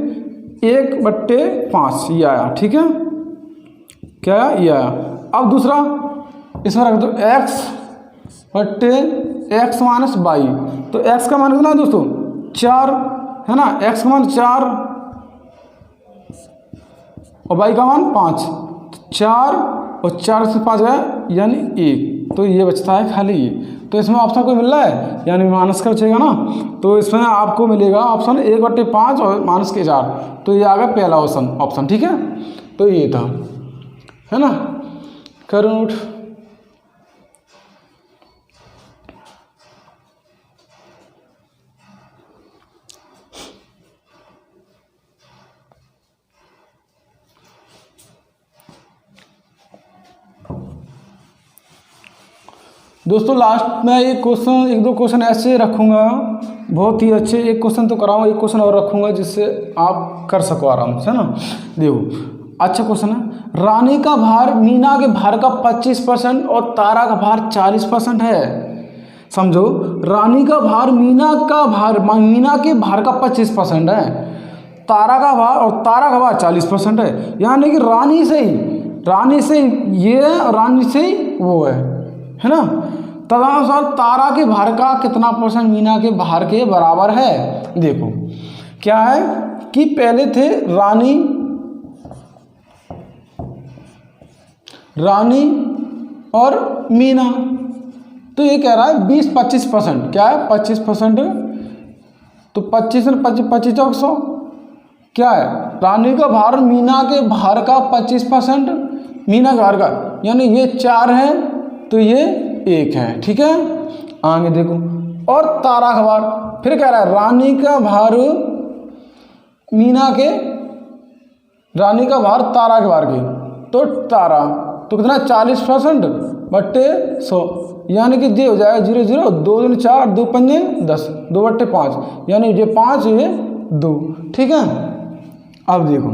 1/5 ये आया, ठीक है, क्या ये आया। अब दूसरा इसमें रख दो x बट्टे एक्स माइनस वाई, तो x का मान कितना है दोस्तों 4, है ना, x का मान 4 और y का मान 5, 4 और 4 से 5 गया यानी 1, तो ये बचता है खाली ये। तो इसमें ऑप्शन कोई मिल रहा है यानी माइनस का बचेगा ना, तो इसमें आपको मिलेगा ऑप्शन 1/5 और माइनस के 4, तो ये आ गया पहला ऑप्शन, ठीक है। तो ये था, है ना, करो नोट। दोस्तों लास्ट में एक क्वेश्चन, एक दो क्वेश्चन ऐसे रखूँगा बहुत ही अच्छे, एक क्वेश्चन तो कराऊँ, एक क्वेश्चन और रखूँगा जिससे आप कर सको आराम से, है ना। देखो अच्छा क्वेश्चन है, रानी का भार मीना के भार का 25% और तारा का भार 40% है। समझो, रानी का भार मीना के भार का 25% है, तारा का भार और तारा का भार 40% है, यानी कि रानी से ये रानी से वो है ना। तदनुसार तारा के भार का कितना % मीना के भार के बराबर है। देखो क्या है कि पहले थे रानी और मीना, तो ये कह रहा है 20-25%, क्या है 25%, तो 25 और 25 चौक 100, क्या है रानी का भार मीना के भार का 25%, मीना के भार का, यानी ये 4 है तो ये 1 है, ठीक है। आगे देखो, और तारा का भार फिर कह रहा है रानी का भार तारा के भार के, तो तारा तो कितना 40% बट्टे 100, यानी कि ये हो जाएगा 0 0, 2 दूनी 4, 2 पंजे 10, 2/5, यानी ये 5 ये 2, ठीक है। अब देखो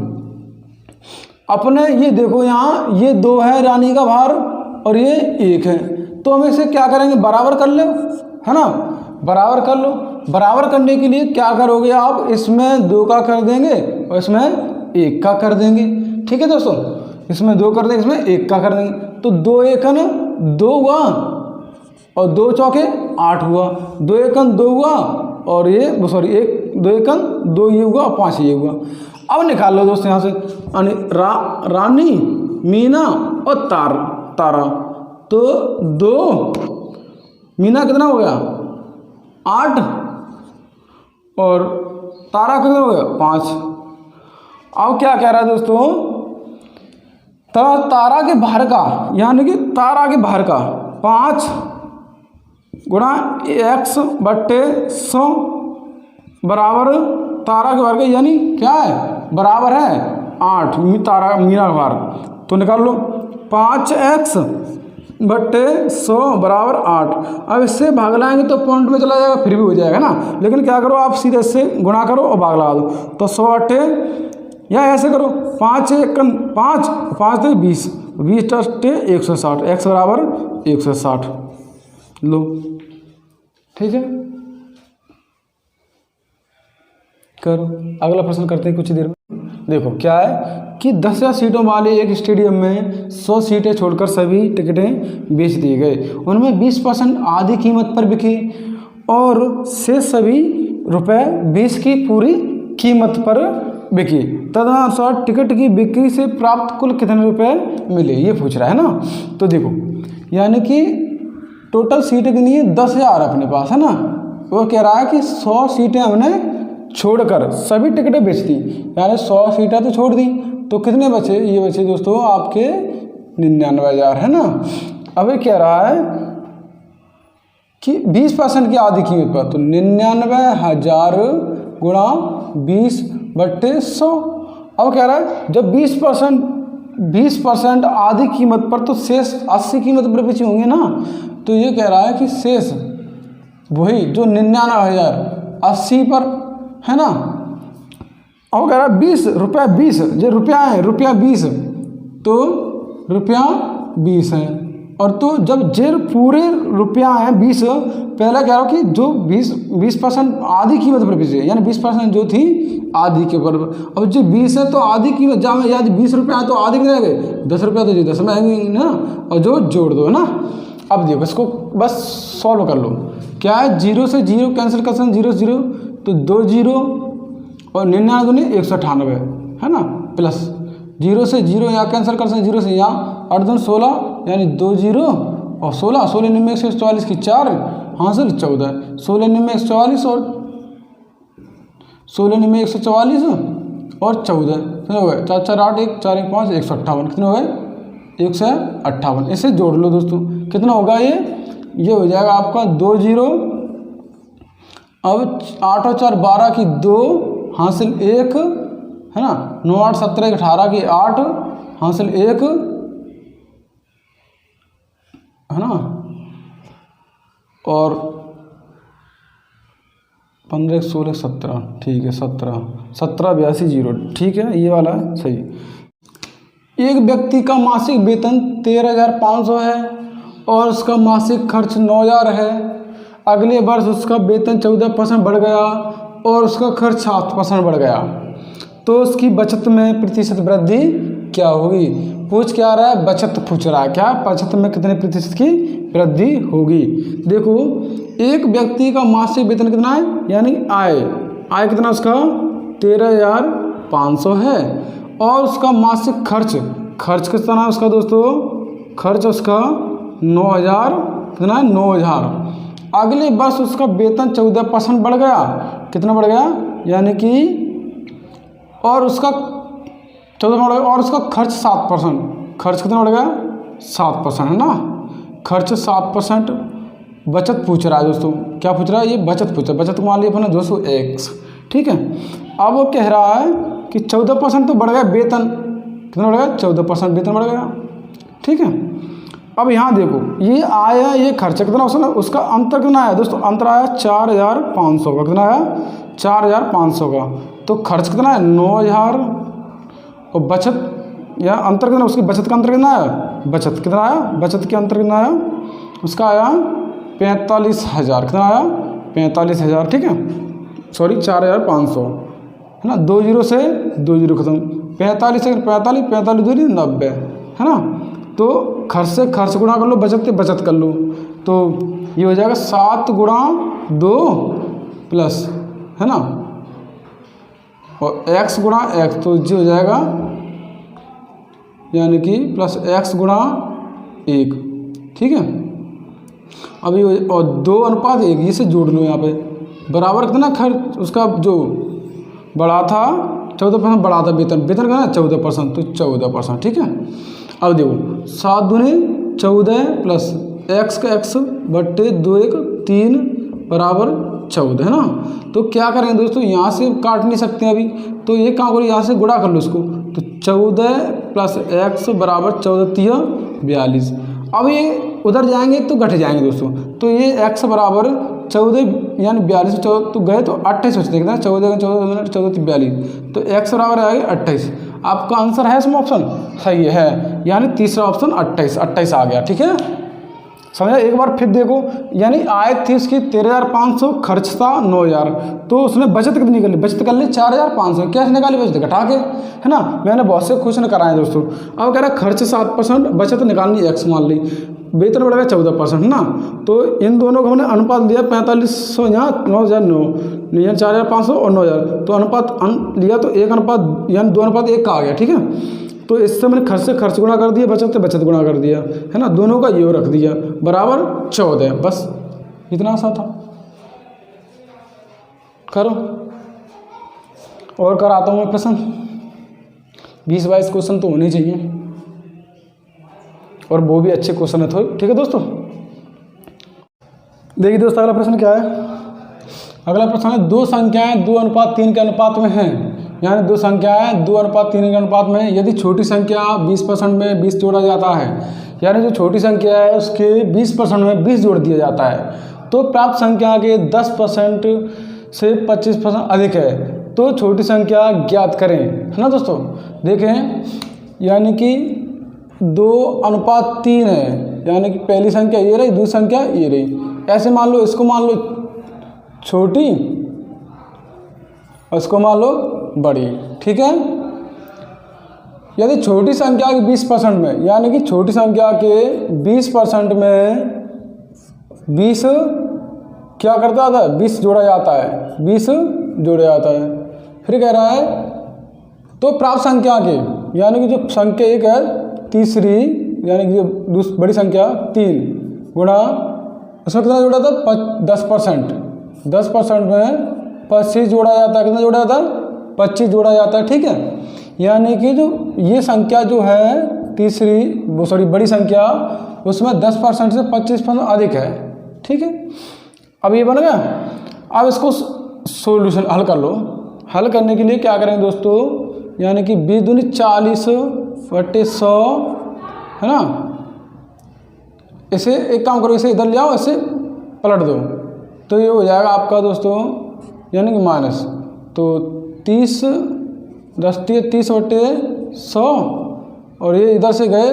अपने ये देखो यहाँ ये 2 है रानी का भार और ये 1 है, तो हम इसे क्या करेंगे बराबर कर लो, है ना, बराबर कर लो। बराबर करने के लिए क्या करोगे आप, इसमें 2 का कर देंगे और इसमें 1 का कर देंगे, ठीक है दोस्तों, इसमें 2 कर देंगे इसमें 1 का कर देंगे, तो 2 एकन 2 हुआ और 2 चौके 8 हुआ, 2 एकन 2 हुआ और ये 2 एकन 2 ये हुआ और 5 ये हुआ। अब निकाल लो दोस्तों यहाँ से रानी मीना और तारा, तो 2 मीना कितना हो गया 8 और तारा कितना हो गया 5। अब क्या कह रहा है दोस्तों, तारा के भार का, यानी कि तारा के भार का 5 गुणा x बट्टे 100 बराबर तारा के भार का, यानी क्या है बराबर है 8 मीना का भार, तो निकाल लो 5x बट्टे 100 बराबर 8। अब इससे भाग लाएंगे तो पॉइंट में चला जाएगा, फिर भी हो जाएगा ना, लेकिन क्या करो आप सीधे से गुणा करो और भाग लगा दो, तो 100 बट्टे, या ऐसे करो 5 एकन 5 5 तो 20 बट्टे 160, x बराबर 160 लो, ठीक है। करो अगला प्रश्न करते हैं कुछ देर में। देखो क्या है कि 10 सीटों वाले एक स्टेडियम में 100 सीटें छोड़कर सभी टिकटें बेच दिए गए, उनमें 20% आधी कीमत पर बिकी और से सभी रुपए 20 की पूरी कीमत पर बिकी, तदनुसार टिकट की बिक्री से प्राप्त कुल कितने रुपए मिले, ये पूछ रहा है ना। तो देखो यानी कि टोटल सीटें कितनी है 10,000 अपने पास, है ना। वो कह रहा है कि 100 सीटें हमने छोड़कर सभी टिकटें बेच दी, यानी 100 सीटें तो छोड़ दी, तो कितने बचे, ये बचे दोस्तों आपके 99,000, है ना। अब ये कह रहा है कि 20% की आधी कीमत पर, तो 99,000 गुणा 20/100। अब कह रहा है जब 20% आधी कीमत पर, तो शेष 80 कीमत पर बेचे होंगे ना। तो ये कह रहा है कि शेष वही जो 99,000 80 पर, है ना। अब कह रहा है 20 रुपया 20 जो रुपया है, रुपया 20, तो रुपया 20 है। और तो जब जे पूरे रुपया है 20, पहला कह रहा हूँ कि जो 20% आधी कीमत पर बेचे, यानी 20% जो थी आधी के ऊपर। अब जो 20 है तो आधी कीमत जहाँ याद 20 रुपया है तो आधी कितने गए 10 रुपया, तो जी 10 में आएंगे ना, और जो जोड़ दो, है ना। अब देखो इसको बस सॉल्व कर लो। क्या है 0 से 0 कैंसिल कर सकते, 0 0 तो 2 0 और 99 दूनी 198, है ना, प्लस 0 से 0 यहाँ कैंसिल कर सकते, 0 से यहाँ 8 दूनी 16, यानी 2 0 और 16, 16 9 144 की 4 हासिल 14, 16 9 144 और 16 9 144 और 14 कितने हो गए, 4 4 8 1 4 1 5 158, कितने हो गए 158। इसे जोड़ लो दोस्तों, कितना होगा ये हो जाएगा आपका 2 0, अब 8 और 4 12 की 2 हासिल 1, है ना, 9 8 17 18 की 8 हासिल 1, है ना, और 15 16 17, ठीक है 17 17 82 0, ठीक है, ये वाला है सही। एक व्यक्ति का मासिक वेतन 13,500 है और उसका मासिक खर्च 9,000 है। अगले वर्ष उसका वेतन 14% बढ़ गया और उसका खर्च 7% बढ़ गया, तो उसकी बचत में प्रतिशत वृद्धि क्या होगी। पूछ क्या रहा है, बचत पूछ रहा है, क्या बचत में कितने प्रतिशत की वृद्धि होगी। देखो एक व्यक्ति का मासिक वेतन कितना है, यानी आय कितना उसका 13,500 है और उसका मासिक खर्च कितना है उसका दोस्तों, खर्च उसका 9,000, कितना है 9,000। अगले वर्ष उसका वेतन 14% बढ़ गया, कितना बढ़ गया, यानी कि और उसका 14 बढ़ गया और उसका खर्च 7%, खर्च कितना बढ़ गया 7%, है ना, खर्च 7%। बचत पूछ रहा है दोस्तों, क्या पूछ रहा है, ये बचत पूछ रहा है। बचत को मान लिया अपने दोस्तों x, ठीक है। अब वो कह रहा है कि 14% तो बढ़ गया वेतन, कितना बढ़ गया 14% वेतन बढ़ गया, ठीक है। अब यहाँ देखो ये आया ये खर्च कितना उसका अंतर कितना आया दोस्तों, अंतर आया 4,500 का, कितना आया 4,500 का। तो खर्च कितना है 9,000 और बचत या अंतर कितना, उसकी बचत का अंतर कितना आया, बचत कितना आया, बचत के अंतर कितना आया, उसका आया 45,000, कितना आया 45,000, ठीक है, सॉरी 4,500, है ना। 2 0 से 2 0 खत्म, 45 से 45 45 2 90, है ना। तो खर्च से खर्च गुणा कर लो, बचत से बचत कर लो, तो ये हो जाएगा 7 गुणा 2 प्लस, है ना, और x गुणा x, तो ये हो जाएगा यानी कि प्लस x गुणा 1, ठीक है। अभी और 2:1 इसे जोड़ लो यहाँ पे, बराबर कितना खर्च उसका जो बढ़ा था 14% बढ़ा था वेतन कितना 14%, तो 14%, ठीक है। अब देखो 7 दूनी 14 प्लस x का x बट्टे 2 1 3 बराबर 14, है ना। तो क्या करेंगे दोस्तों, यहाँ से काट नहीं सकते अभी, तो ये काम करो यहाँ से गुणा कर लो इसको, तो 14 प्लस x बराबर 14 3 42। अब ये उधर जाएंगे तो घट जाएंगे दोस्तों, तो ये x बराबर 14 यानी 42 14 तो गए तो 28 बचते कितना 14 14 14 42, तो x बराबर आएगा 28। आपका आंसर है इसमें ऑप्शन सही है, यानी तीसरा ऑप्शन 28 आ गया, ठीक है। समझा, एक बार फिर देखो, यानी आय थी उसकी 13,500, खर्च था 9,000, तो उसने बचत कितनी कर ली, बचत कर ली 4,500, कैसे निकाली बचत घटा के, है ना। मैंने बहुत से क्वेश्चन कराए दोस्तों। अब कह रहा है खर्च 7%, बचत निकालनी x मान ली, वेतन बढ़ेगा 14%, ना। तो इन दोनों को हमने अनुपात लिया 4500 यहाँ 9,009 यहाँ 4,500 और 9,000, तो अनुपात लिया तो 1 अनुपात यानी 2:1 का आ गया, ठीक है। तो इससे मैंने खर्च से खर्च गुणा कर दिया, बचत से बचत गुणा कर दिया, है ना, दोनों का योग रख दिया बराबर 14। बस इतना आसान था। करो और कराता हूँ मैं प्रश्न, 20-22 क्वेश्चन तो होने चाहिए और वो भी अच्छे क्वेश्चन है थोड़े। ठीक है दोस्तों, देखिए दोस्तों अगला प्रश्न क्या है। अगला प्रश्न है, दो संख्याएं 2:3 के अनुपात में हैं, यानी दो संख्याएं 2:3 के अनुपात में है। यदि छोटी संख्या 20% में 20 जोड़ा जाता है, यानी जो छोटी संख्या है उसके 20% में 20 जोड़ दिया जाता है, तो प्राप्त संख्या के 10% से 25% अधिक है, तो छोटी संख्या ज्ञात करें, है ना दोस्तों। देखें, यानी कि 2:3 है, यानी कि पहली संख्या ये रही, दूसरी संख्या ये रही। ऐसे मान लो, इसको मान लो छोटी, इसको मान लो बड़ी। ठीक है, यदि छोटी संख्या के 20% में, यानी कि छोटी संख्या के 20% में 20 क्या करता था, 20 जोड़ा जाता है, 20 जोड़ा जाता है। फिर कह रहा है तो प्राप्त संख्या के, यानी कि जो संख्या एक है तीसरी, यानी कि जो बड़ी संख्या 3 गुणा उसमें कितना जोड़ा था 10%, 10% में 25 जोड़ा जाता है। कितना जोड़ा जाता है 25 जोड़ा जाता है। ठीक है, यानी कि जो ये संख्या जो है तीसरी, वो सॉरी बड़ी संख्या, उसमें 10% से 25% अधिक है। ठीक है, अब ये बन गया। अब इसको सॉल्यूशन हल कर लो। हल करने के लिए क्या करेंगे दोस्तों, यानी कि 20 दूनी 40/100, है ना। इसे एक काम करो, इसे इधर ले आओ, इसे पलट दो, तो ये हो जाएगा आपका दोस्तों, यानी कि माइनस, तो 30 30/100, और ये इधर से गए,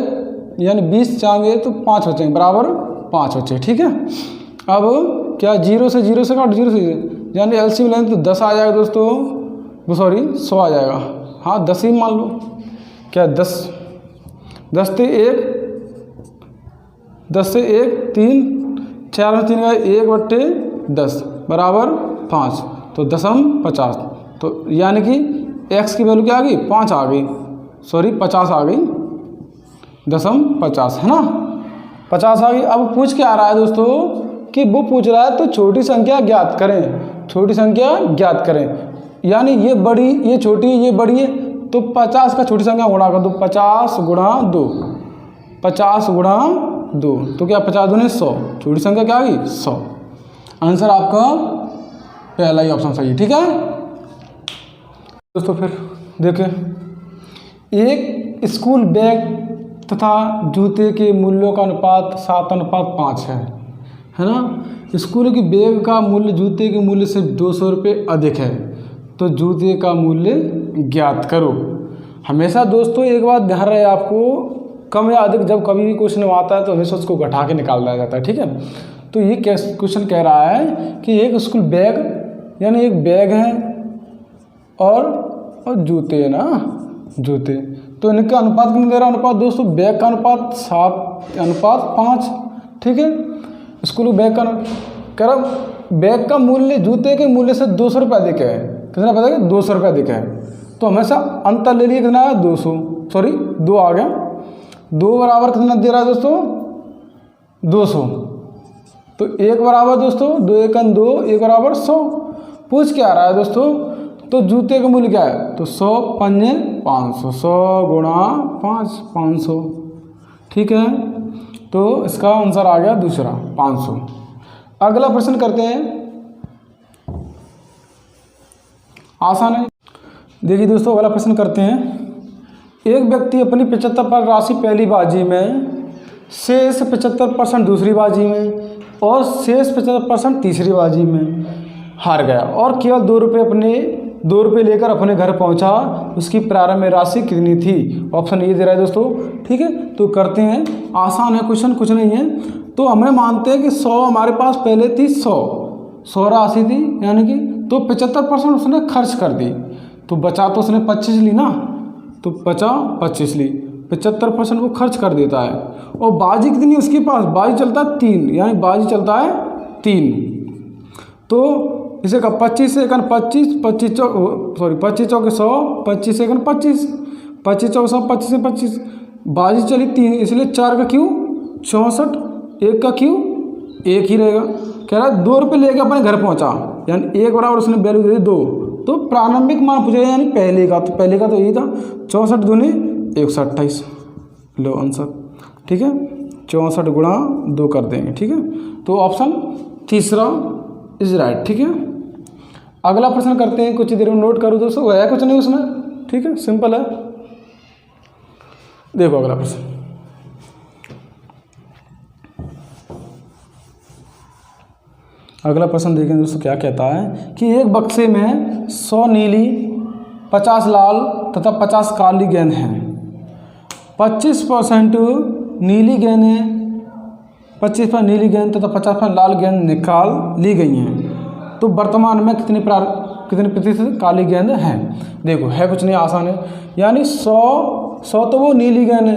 यानी 20 जाएंगे तो 5 बचेंगे, बराबर 5 बचे। ठीक है, अब क्या 0 से 0 से काट, 0 से 0, यानी एलसीएम लेंगे तो 10 आ जाएगा दोस्तों, वो सॉरी 100 आ जाएगा। हाँ 10 ही मान लो, क्या 10 से 1, 10 से 1 3, 4 में 3 गए 1/10 बराबर 5, तो 10×50, तो यानी कि x की वैल्यू क्या आ गई 5 आ गई, सॉरी 50 आ गई, 10×50, है ना, 50 आ गई। अब पूछ के आ रहा है दोस्तों कि वो पूछ रहा है तो छोटी संख्या ज्ञात करें, छोटी संख्या ज्ञात करें, यानी ये बड़ी, ये छोटी, ये बड़ी है, तो 50 का छोटी संख्या गुणा कर दो, 50 × 2, 50 × 2, तो क्या 50 दूनी 100, छोटी संख्या क्या आ गई 100। आंसर आपका पहला ही ऑप्शन सही है। ठीक है दोस्तों, फिर देखें, एक स्कूल बैग तथा जूते के मूल्यों का अनुपात 7:5 है ना। स्कूल की बैग का मूल्य जूते के मूल्य से 200 रुपये अधिक है, तो जूते का मूल्य ज्ञात करो। हमेशा दोस्तों एक बात ध्यान रहे आपको, कम या अधिक जब कभी भी क्वेश्चन आता है तो हमेशा उसको घटा के निकाल दिया जाता है। ठीक है, तो ये क्वेश्चन कह रहा है कि एक स्कूल बैग, यानी एक बैग है और जूते है ना, जूते, तो इनका अनुपात कितना दे रहा है, अनुपात दोस्तों बैग का अनुपात 7:5। ठीक है, स्कूल बैग का कह रहा बैग का मूल्य जूते के मूल्य से 200 रुपये अधिक है। कितना पता है 200 रुपये अधिक है, तो हमेशा अंतर ले लिए, कितना है 200, सॉरी 2 आ गया, 2 बराबर कितना दे रहा है दोस्तों 200, तो 1 बराबर दोस्तों 2 × 2, 1 बराबर 100। पूछ क्या आ रहा है दोस्तों, तो जूते का मूल्य क्या है, तो 100 × 500, 100 × 5 500। ठीक है, तो इसका आंसर आ गया दूसरा 500। अगला प्रश्न करते हैं, आसान है। देखिए दोस्तों अगला प्रश्न करते हैं, एक व्यक्ति अपनी 75% राशि पहली बाजी में, शेष 75% दूसरी बाजी में और शेष 75% तीसरी बाजी में हार गया और केवल 2 रुपये लेकर अपने घर पहुंचा। उसकी प्रारंभ में राशि कितनी थी? ऑप्शन ये दे रहा है दोस्तों। ठीक है, तो करते हैं, आसान है क्वेश्चन, कुछ नहीं है। तो हमें मानते हैं कि 100 हमारे पास पहले थी, 100 राशि थी, यानी कि तो 75% उसने खर्च कर दी, तो बचा तो उसने 25 ली ना, तो बचा 25 ली, 75% वो खर्च कर देता है। और बाजी कितनी उसके पास, बाजी चलता है 3, यानी बाजी चलता है 3, तो इसे का 25 से 25, 25 चौके 100, 25 से 25, 25 चौसा 25 से 25 बाजी चली 3, इसलिए 4 का क्यू 64, 1 का क्यू 1 ही रहेगा। कह रहा है 2 रुपये लेके अपने घर पहुंचा, यानी 1 बराबर उसने वैल्यू दे दी 2, तो प्रारंभिक मान पूछेगा यानी पहले का, तो पहले का तो यही था 64 दूनी 128, लो आंसर। ठीक है, 64 गुणा 2 कर देंगे। ठीक है, तो ऑप्शन तीसरा इज राइट। ठीक है, अगला प्रश्न करते हैं, कुछ देर में नोट करो दोस्तों, है कुछ नहीं उसमें। ठीक है, सिंपल है। देखो अगला प्रश्न, अगला प्रश्न देखें दोस्तों क्या कहता है कि एक बक्से में 100 नीली, 50 लाल तथा 50 काली गेंद हैं। 25% नीली गेंदें, 25% नीली गेंद तथा 50% लाल गेंद निकाल ली गई हैं, तो वर्तमान में कितनी प्रतिशत काली गेंद हैं। देखो है कुछ नहीं, आसान है, यानी 100 तो वो नीली गेंद है,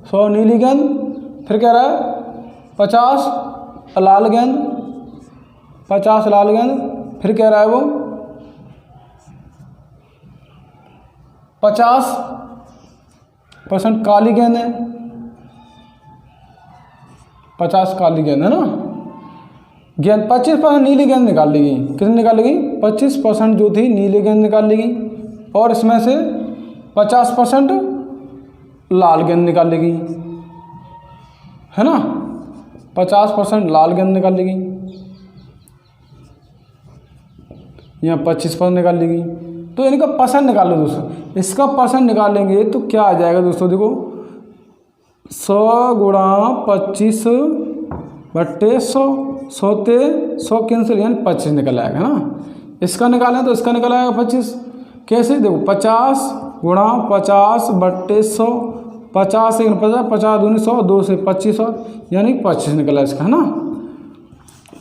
100 नीली गेंद, फिर कह रहा है 50 लाल गेंद, 50 लाल गेंद, फिर कह रहा है वो 50% काली गेंद है, 50 काली गेंद है ना। गेंद 25% नीली गेंद निकाल ली गई, कितनी निकाल ली गई 25% जो थी नीली गेंद निकाल ली गई, और इसमें से 50% लाल गेंद निकाल ली गई, है ना। 50% लाल गेंद निकाल ली गई, यहाँ 25% निकाल ली गई, तो इनका परसेंट निकाल लो दोस्तों। इसका परसेंट निकालेंगे तो क्या आ जाएगा दोस्तों, देखो 100 गुणा 25/100, 100 ते 100 कैंसिल, यानी 25 निकल आएगा ना। इसका निकालें तो इसका निकल आएगा 25, कैसे देखो 50 गुणा 50/100, 50 से 50, 50 दूनी 100, 2 से 25 और यानी 25 निकला इसका, है ना,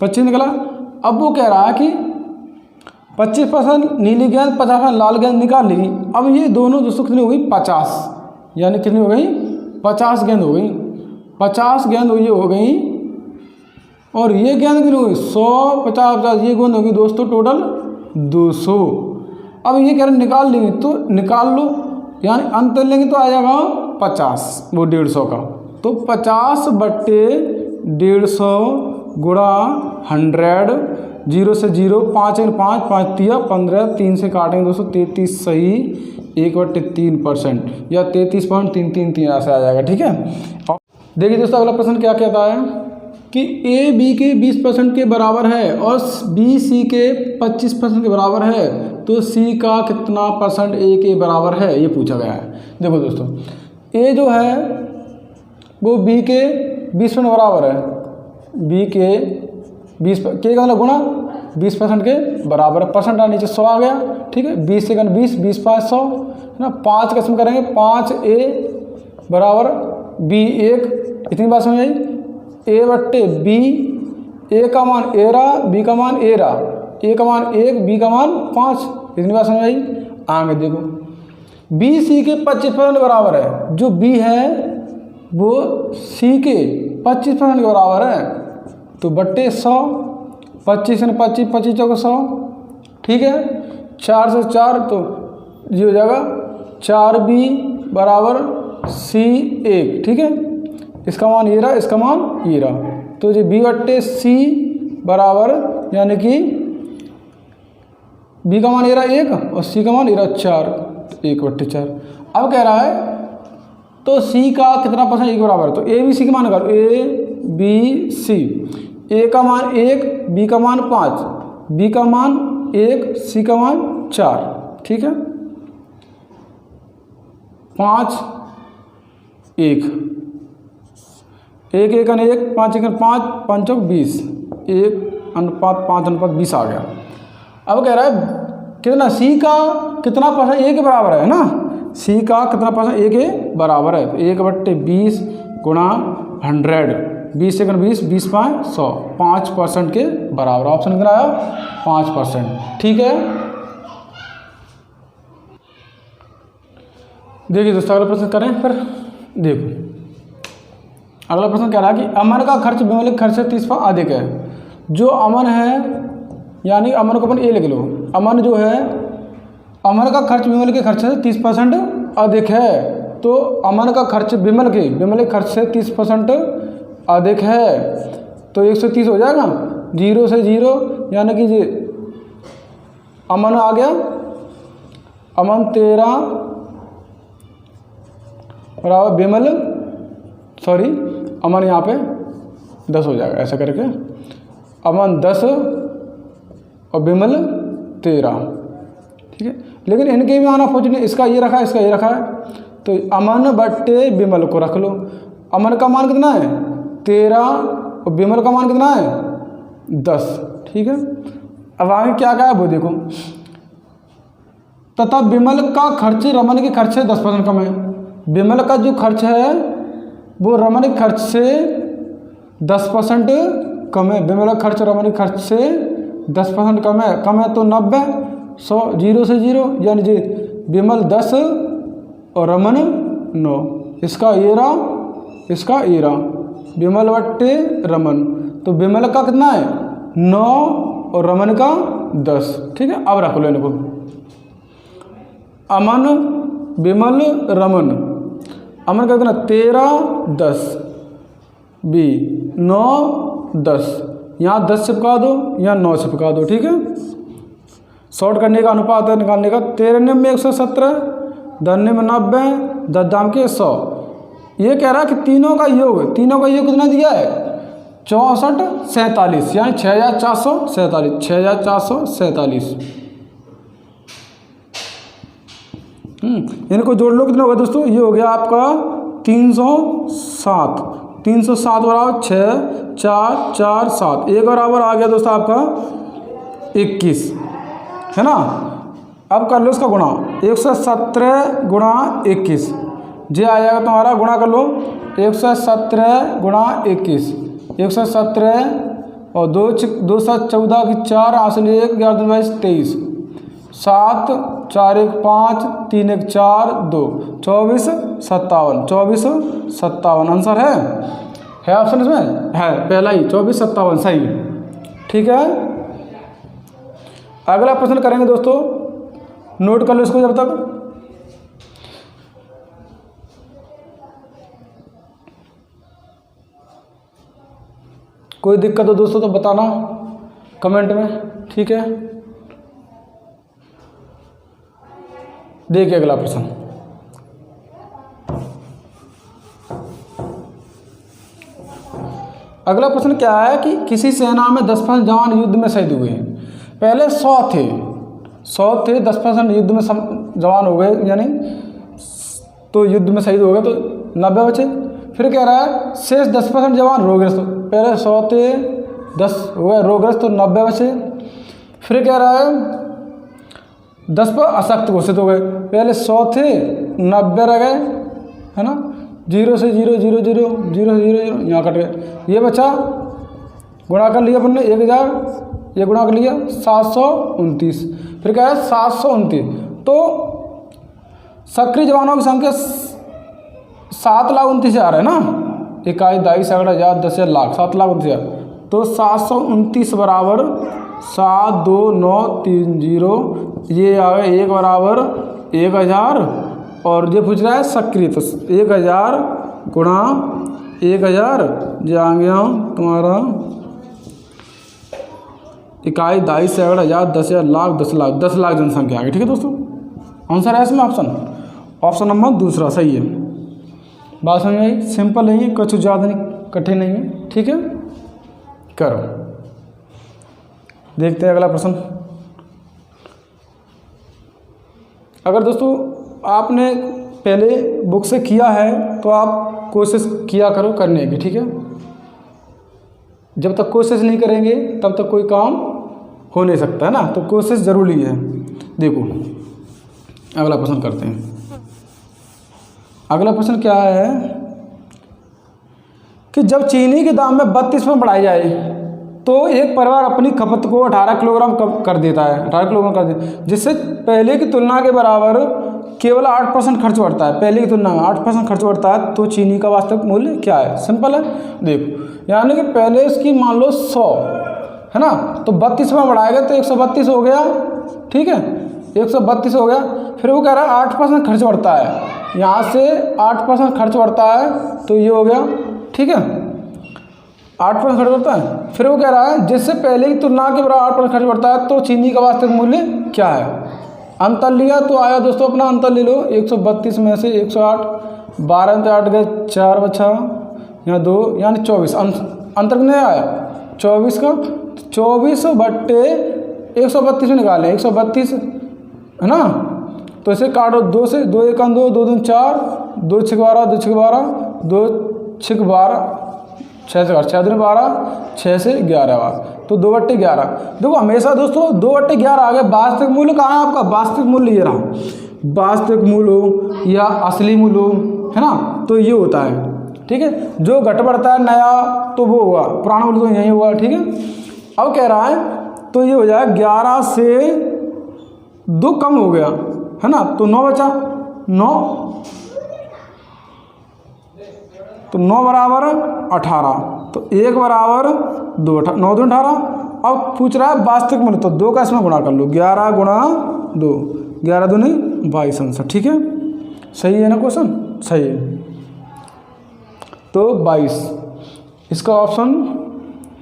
25 निकला। अब वो कह रहा है कि 25% नीली गेंद 50% लाल गेंद निकाल ली। अब ये दोनों दोस्तों कितनी हो गई 50, यानी कितनी हो गई 50 गेंद हो गई, 50 गेंद ये हो गई, और ये गेंद कितनी हो गई 100 50, ये गेंद होगी दोस्तों टोटल 200। अब ये कह रहे निकाल लेंगे तो निकाल लो, यानी अंतर लेंगे तो आ जाएगा 50, वो 150 का, तो 50/150 गुणा 100, 0 से 0, 5 1 5, 5 3 15, 3 से काटेंगे दोस्तों 33 सही, 1/3% या 33.333 ऐसे आ जाएगा। ठीक है, देखिए दोस्तों अगला प्रश्न क्या कहता है कि ए बी के 20% के बराबर है और बी सी के 25% के बराबर है, तो सी का कितना परसेंट ए के बराबर है, ये पूछा गया है। देखो दोस्तों ए जो है वो बी के 20% बराबर है, बी के 20 के का मतलब गुणा 20% के बराबर है, परसेंट आ नीचे 100 आ गया। ठीक है, 20 से 20, 20 5 100 है ना, 5 का सम करेंगे 5a बराबर b1, इतनी बात समझ आई, a/b, a का मान a रहा, b का मान a रहा, a का मान 1, b का मान 5, इतनी बात समझ आई। आगे देखो b c के 25% बराबर है, जो b है वो c के 25% के बराबर है, तो बट्टे 100, 25 से 25, 25 चौका 100। ठीक है, 4 से 4 तो ये हो जाएगा 4b बराबर c1। ठीक है, इसका मान ये रहा, इसका मान ये रहा, तो ये b/c बराबर, यानी कि b का मान ये रहा 1 और c का मान ये रहा 4, 1/4। अब कह रहा है तो c का कितना परसेंट एक बराबर है, तो a b c का मान निकालो, a b c, a का मान 1, b का मान 5, b का मान 1, c का मान 4। ठीक है, 5 1 1 1 5 1 5 5 20, 1:5:20 आ गया। अब कह रहा है कितना c का कितना परसेंट a के बराबर है ना, c का कितना परसेंट a के बराबर है, तो 1/20 गुणा 100, 20 से 20, 20 5 100, 5% के बराबर। ऑप्शन कितना आया 5%। ठीक है, देखिए दोस्तों अगला प्रश्न करें फिर। देखो अगला प्रश्न कह रहा है कि अमन का खर्च बेमौलिक खर्च से 30% अधिक है। जो अमन है, यानी अमन को अपन ए लिख लो, अमन जो है, अमन का खर्च बेमौलिक के खर्च से 30% अधिक है तो अमन का खर्च विमल के खर्च से 30% अधिक है, तो 130 हो जाएगा। 0 से 0 यानी कि ये अमन आ गया, अमन 13 बराबर विमल, सॉरी अमन यहाँ पे 10 हो जाएगा, ऐसा करके अमन 10 और विमल 13, ठीक है। लेकिन इनके भी आना पहुँचने, इसका ये रखा है, इसका ये रखा है, तो अमन बट्टे विमल को रख लो। अमन का मान कितना है 13 और विमल का मान कितना है 10, ठीक है। अब आगे क्या क्या है वो देखो, तथा विमल का खर्च रमन के खर्च से 10% कम है। विमल का जो खर्च है वो रमन के खर्च से 10% कम है। विमल का खर्च रमन के खर्च से 10% कम है तो 90, 100, 0 से 0 यानी जी विमल 10 और रमन 9, इसका ये रहा विमल बट्टे रमन, तो विमल का कितना है 9 और रमन का 10, ठीक है। अब रख लो इनको, अमन विमल रमन, अमन का कितना 13 10 बी 9 10, यहाँ 10 चिपका दो, यहाँ 9 चिपका दो, ठीक है। शॉर्ट करने का अनुपात है निकालने का, 13 में 117, 10 में 90, 10 दाम के 100। ये कह रहा है कि तीनों का योग कितना दिया है 64 47, यानी 6447, 6447। इनको जोड़ लो, कितना होगा दोस्तों, ये हो गया आपका 307, 307 बराबर 6 4 4 7, एक बराबर आ गया दोस्तों आपका 21, है ना। अब कर लो इसका गुणा, 117 गुणा 21, जे आ जाएगा तुम्हारा, गुणा कर लो 117 गुणा 21, 117 और 2 7 14 की 4 आसन 1 11 22 23, 7 4 1 5 3 1 4 2 24 57, 24 57 आंसर है ऑप्शन इसमें है पहला ही 24 57 सही, ठीक है। अगला प्रश्न करेंगे दोस्तों, नोट कर लो इसको जब तक। कोई दिक्कत हो दोस्तों तो बताना कमेंट में, ठीक है। देखिए अगला प्रश्न, अगला प्रश्न क्या है कि किसी सेना में 10% जवान युद्ध में शहीद हुए हैं। पहले 100 थे, 10% युद्ध में जवान हो गए, यानी तो युद्ध में शहीद हो गए तो 90 बचे। फिर कह रहा है शेष 10% जवान रोगग्रस्त, पहले 100 थे 10 हो गए रोगग्रस्त तो 90 बचे। फिर कह रहा है 10 पर अशक्त घोषित हो गए, पहले 100 थे 90 रह गए, है ना। 0 से 0 0 0 0 0 यहाँ कट गए, ये बचा, गुणा कर लिया अपन ने 1000, ये गुणा कर लिया 729। फिर क्या है 729, तो सक्रिय जवानों की संख्या 7,29,000 है ना, 21 22 10,000 10,000 लाख 7,29,000, तो 729 बराबर 72930, ये आ गया 1 बराबर 1000, और ये पूछ रहा है सक्रिय, तो 1000 गुणा 1000 जो आ गया तुम्हारा 21 22 10,000 10,000 लाख 10 लाख जनसंख्या आ गई, ठीक है दोस्तों। आंसर है इसमें ऑप्शन नंबर दूसरा सही है। बात समझ आई, सिंपल नहीं है, कुछ ज़्यादा नहीं कठिन नहीं है, ठीक है। करो, देखते हैं अगला प्रश्न। अगर दोस्तों आपने पहले बुक से किया है तो आप कोशिश किया करो करने की, ठीक है। जब तक कोशिश नहीं करेंगे तब तक कोई काम हो नहीं सकता है ना, तो कोशिश ज़रूरी है। देखो अगला प्रश्न करते हैं। अगला प्रश्न क्या है कि जब चीनी के दाम में 32 में बढ़ाई जाए तो एक परिवार अपनी खपत को 18 किलोग्राम कर देता है, 18 किलोग्राम कर देता है, जिससे पहले की तुलना के बराबर केवल 8% खर्च बढ़ता है। पहले की तुलना में 8% खर्च बढ़ता है, तो चीनी का वास्तविक मूल्य क्या है। सिंपल है, देखो यानी कि पहले इसकी मान लो 100 है ना, तो 32 में बढ़ाएगा तो 132 हो गया, ठीक है। 132 हो गया। फिर वो कह रहा है 8% खर्च बढ़ता है, यहाँ से 8% खर्च बढ़ता है तो ये हो गया, ठीक है, 8% खर्च बढ़ता है। फिर वो कह रहा है जिससे पहले की तुलना के बराबर 8% खर्च बढ़ता है तो चीनी का वास्तविक मूल्य क्या है। अंतर लिया तो आया दोस्तों, अपना अंतर ले लो, 132 में से 108, 12 में 8 गए, 4 बचा, यहाँ 2 यानी 24। अंतर कितने आया 24 का, 24 बट्टे 132 में निकालें, 132 है ना, तो इसे काटो 2 से, 2 1 2, 2 2 4, 2 6 12, 2 6 12, 2 6 12, 6 से 12, 6 से 11 बार, तो 2/11। देखो हमेशा दोस्तों 2/11 आ गया। वास्तविक मूल्य कहाँ है आपका, वास्तविक मूल्य ये रहा, वास्तविक मूल्य हो या असली मूल्य हो, है ना, तो ये होता है, ठीक है। जो घट बढ़ता है नया तो वो हुआ, पुराना मूल्य तो यही हुआ, ठीक है। अब कह रहा है तो ये हो जाए 11 से 2 कम हो गया, है ना, तो 9 बचा, 9 तो 9 बराबर 18, तो 1 बराबर 2, 9 2 18। अब पूछ रहा है वास्तविक मूल्य, तो 2 का इसमें गुणा कर लो, 11 गुणा 2, 11 दूनी 22 आंसर, ठीक है। सही है ना क्वेश्चन, सही है। तो 22 इसका ऑप्शन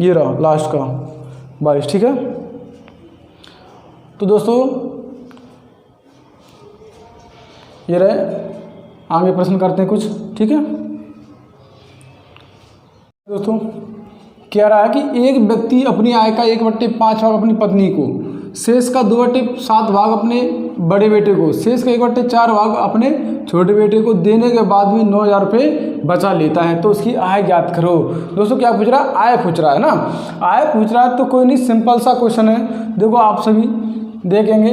ये रहा लास्ट का 22, ठीक है। तो दोस्तों ये रहे, आगे प्रश्न करते हैं कुछ, ठीक है। दोस्तों कह रहा है कि एक व्यक्ति अपनी आय का 1/5 भाग अपनी पत्नी को, शेष का 2/7 भाग अपने बड़े बेटे को, शेष का 1/4 भाग अपने छोटे बेटे को देने के बाद भी 9,000 रुपये बचा लेता है, तो उसकी आय ज्ञात करो। दोस्तों क्या पूछ रहा है, आय पूछ रहा है ना, आय पूछ रहा है तो कोई नहीं, सिंपल सा क्वेश्चन है। देखो आप सभी देखेंगे,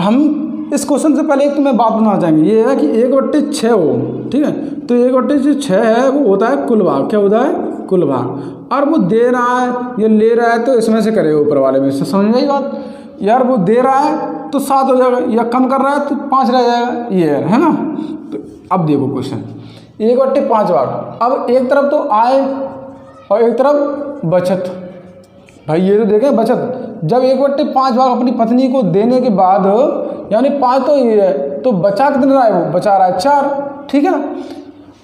हम इस क्वेश्चन से पहले एक तो मैं बात बनाना चाहेंगे, ये है कि 1/6 हो, ठीक है, तो 1/6 है वो होता है कुल भाग, क्या होता है कुल भाग, और वो दे रहा है ये ले रहा है तो इसमें से करेगा ऊपर वाले में से, समझ गई बात यार। वो दे रहा है तो 7 हो जाएगा, या कम कर रहा है तो 5 रह जाएगा, ये है ना। तो अब देखो क्वेश्चन 1/5 भाग, अब एक तरफ तो आय और एक तरफ बचत, भाई ये तो देखें बचत, जब 1/5 भाग अपनी पत्नी को देने के बाद यानी 5 तो ये है, तो बचा कितना रहा है, वो बचा रहा है 4, ठीक है।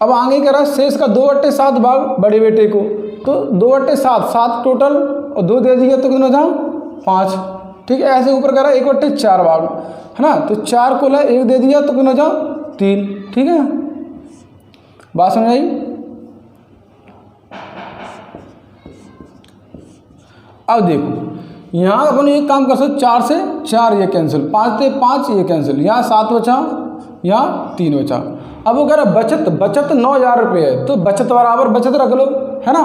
अब आगे कह रहा है शेष का 2/7 भाग बड़े बेटे को, तो 2/7, 7 टोटल और 2 दे दिया तो कितना जाओ 5, ठीक है। ऐसे ऊपर कह रहा है 1/4 भाग, है ना, तो 4 को ला 1 दे दिया तो कितना जाओ 3, ठीक है। बात समझ आई। अब देखो यहाँ अपन एक काम कर सकते, 4 से 4 ये कैंसिल, 5 से 5 ये कैंसिल, यहाँ 7 बचा, यहाँ 3 बचा। अब वो कह रहा है बचत, बचत 9,000 रुपये है, तो बचत बराबर बचत रख लो, है ना,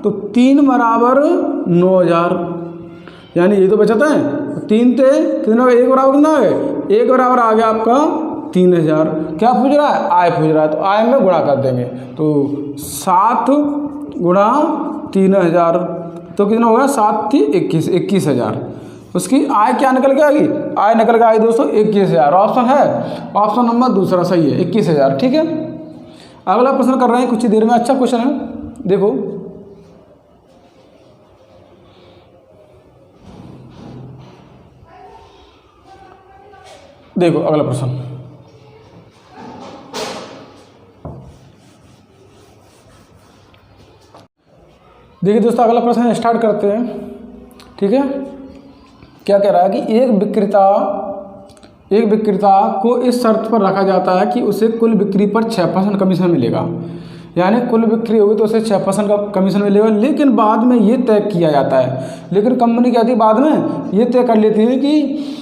तो 3 बराबर 9,000, यानी ये तो बचत है, 3 थे कितना, 1 बराबर कितना है, 1 बराबर आ गया आपका 3,000। क्या पूछ रहा है, आय पूछ रहा है, तो आय में गुणा कर देंगे, तो 7 गुणा 3,000 तो कितना होगा, 7 थी 21,000। उसकी आय क्या निकल के आएगी, आय निकल के आएगी दोस्तों 21,000। ऑप्शन है, ऑप्शन नंबर दूसरा सही है, 21,000, ठीक है। अगला प्रश्न कर रहे हैं कुछ ही देर में, अच्छा क्वेश्चन है, देखो देखो अगला प्रश्न, देखिए दोस्तों अगला प्रश्न स्टार्ट करते हैं, ठीक है। क्या कह रहा है कि एक विक्रेता को इस शर्त पर रखा जाता है कि उसे कुल बिक्री पर 6% कमीशन मिलेगा, यानी कुल बिक्री होगी तो उसे 6% का कमीशन मिलेगा, लेकिन बाद में ये तय किया जाता है, लेकिन कंपनी कहती है बाद में ये तय कर लेती है कि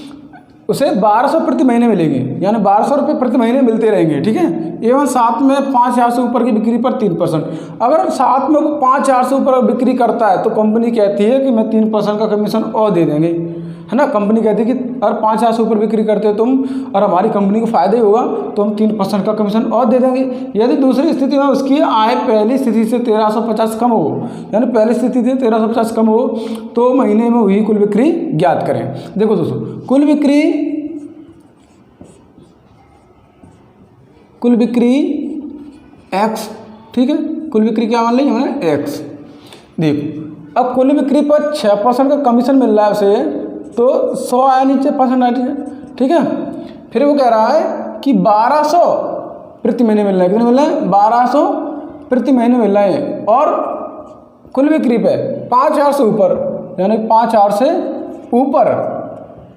उसे 1200 प्रति महीने मिलेगी, यानी 1200 रुपये प्रति महीने मिलते रहेंगे, ठीक है। एवं साथ में 5,000 से ऊपर की बिक्री पर 3%। अगर साथ में वो 5,000 से ऊपर बिक्री करता है तो कंपनी कहती है कि मैं 3% का कमीशन और दे देंगे, है ना। कंपनी कहती है कि अगर 5,000 से ऊपर बिक्री करते हो तुम और हमारी कंपनी को फायदा ही होगा तो हम 3% का कमीशन और दे देंगे। यदि दूसरी स्थिति में उसकी आय पहली स्थिति से 1,350 कम हो, यानी पहली स्थिति से 1,350 कम हो, तो महीने में हुई कुल बिक्री ज्ञात करें। देखो दोस्तों कुल बिक्री x, ठीक है, कुल बिक्री क्या मान ली हमने x। देखो अब कुल बिक्री पर 6% का कमीशन मिल रहा है उसे, तो 100 आया नीचे, परसेंट आया नीचे, ठीक है। फिर वो कह रहा है कि 1200 प्रति महीने मिल रहा है, कितने मिल रहे हैं, 1200 प्रति महीने मिल रहे हैं, और कुल बिक्री पे 5000 से ऊपर, यानी 5000 से ऊपर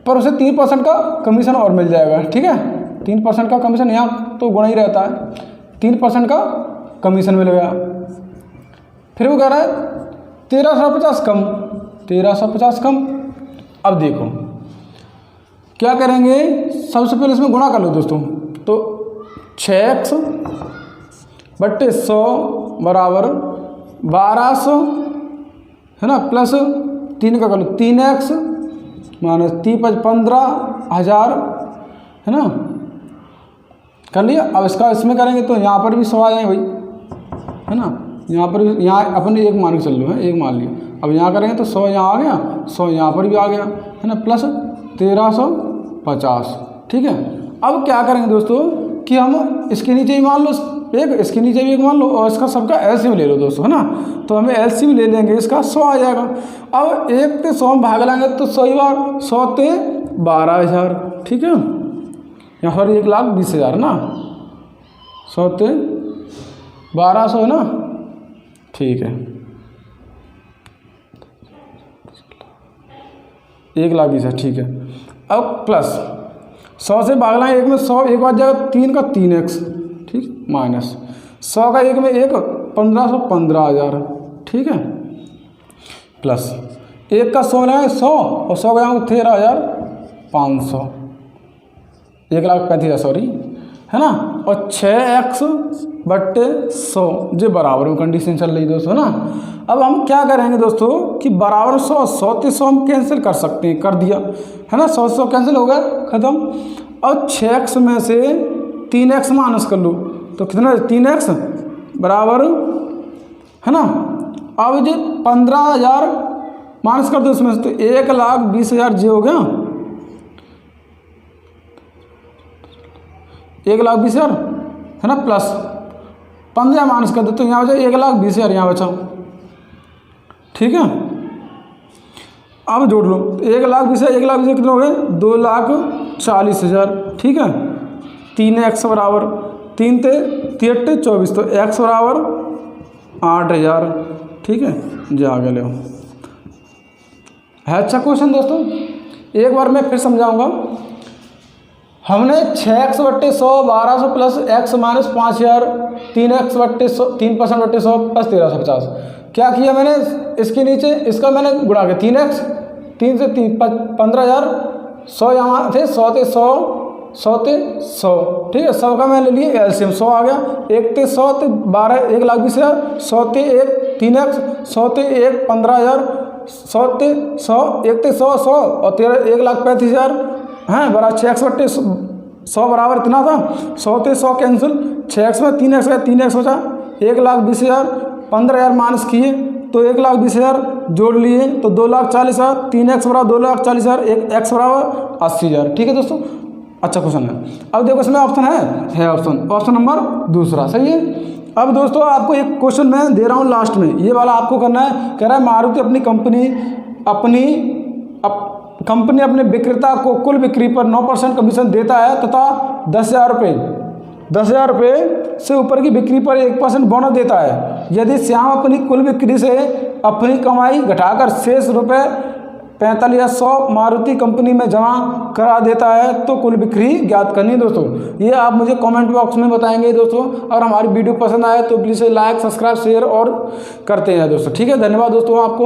पर उसे 3% का कमीशन और मिल जाएगा, ठीक है। 3% का कमीशन, यहाँ तो गुणा ही रहता है, 3% का कमीशन मिल गया। फिर वो कह रहा है 1350 कम, 1350 कम। अब देखो क्या करेंगे, सबसे पहले इसमें गुणा कर लो दोस्तों, तो 6x बट्टे 100 बराबर 1200 है ना, प्लस 3 का कर लो 3x माइनस 15,000 है ना, कर लिया। अब इसका इसमें करेंगे तो यहाँ पर भी 100 आ जाए भाई, है ना, यहाँ पर भी, यहाँ अपने एक मान के चल लो, है एक मान लिया। अब यहाँ करेंगे तो 100 यहाँ आ गया, 100 यहाँ पर भी आ गया, है ना, प्लस 1350, ठीक है। अब क्या करेंगे दोस्तों कि हम इसके नीचे ही मान लो एक, इसके नीचे भी एक मान लो, और इसका सबका एलसीएम ले लो दोस्तों, है ना। तो हमें एलसीएम ले लेंगे, इसका 100 आ जाएगा। अब 1 से 100 में भाग लाएंगे तो 100 ही बार, 100 से 12,000, ठीक है, यहाँ पर 1,20,000 ना, 100 से 1200 है ना, ठीक है, 1,20,000, ठीक है। अब प्लस 100 से भाग लाएंगे 1 में 100, एक बार जाएगा 3 का 3x, ठीक, माइनस 100 का 1 में 1, 1500, 15,000, ठीक है, प्लस 1 का 100 लगाएंगे 100, और 100 का जाएंगे 13,500, 1,35,000 सॉरी, है ना, और 6x बट्टे 100 जो बराबर में कंडीशन चल रही दोस्तों, है ना। अब हम क्या करेंगे दोस्तों कि बराबर 100, 100 से 100 हम कैंसिल कर सकते हैं, कर दिया, है ना, 100 से 100 कैंसिल हो गया, खत्म। और 6x में से 3x माइनस कर लो तो कितना, 3x बराबर, है ना। अब जो 15,000 माइनस कर दो इसमें से, तो 1,20,000 जो हो गया, 1,20,000 है ना, प्लस 15 माइनस कर दो तो यहाँ बचा 1,20,000, यहाँ बचा, ठीक है। अब जोड़ लो 1,20,000, 1,20,000 कितने हो गए, 2,40,000, ठीक है। 3x बराबर 3 से 3 24, तो x बराबर 8,000, ठीक है, जो आगे ले है। अच्छा क्वेश्चन दोस्तों, एक बार मैं फिर समझाऊंगा। हमने 6x बट्टे 100 1200 प्लस x माइनस 5,000, 3x बट्टे 100 3% बट्टे 100 प्लस 1350, क्या किया मैंने, इसके नीचे इसका मैंने गुणा किया 3x, 3 से 3 15,000, 100 यहाँ थे, 100 से 100, 100 से 100, ठीक है, 100 का मैंने लिए एलसीएम 100 आ गया, 1 से 100 से 12, 1,20,000, 100 से 1 3x, 100 से 1 15,000, 100 से 100, 1 से 100 100 और 1,35,000 हैं, बराबर 6x बट्टे 100 बराबर इतना था, 100 से 100 कैंसिल, 6x में 3x है, 3x बचा 1,20,000, 15,000 माइनस किए तो 1,20,000 जोड़ लिए तो 2,40,000, 3x बराबर 2,40,000, 1x बराबर 80,000, ठीक है दोस्तों। अच्छा क्वेश्चन है। अब देखो इसमें ऑप्शन है ऑप्शन नंबर दूसरा, सही है। अब दोस्तों आपको एक क्वेश्चन मैं दे रहा हूँ लास्ट में, ये वाला आपको करना है। कह रहा है मारुति अपनी कंपनी अपने विक्रेता को कुल बिक्री पर 9% कमीशन देता है तथा 10,000 रुपये से ऊपर की बिक्री पर 1% बोनस देता है। यदि श्याम अपनी कुल बिक्री से अपनी कमाई घटाकर शेष रुपये 45,100 मारुति कंपनी में जमा करा देता है तो कुल बिक्री ज्ञात करनी है दोस्तों। ये आप मुझे कमेंट बॉक्स में बताएंगे दोस्तों। और हमारी वीडियो पसंद आए तो प्लीज़ लाइक सब्सक्राइब शेयर और करते हैं दोस्तों, ठीक है। धन्यवाद दोस्तों आपको।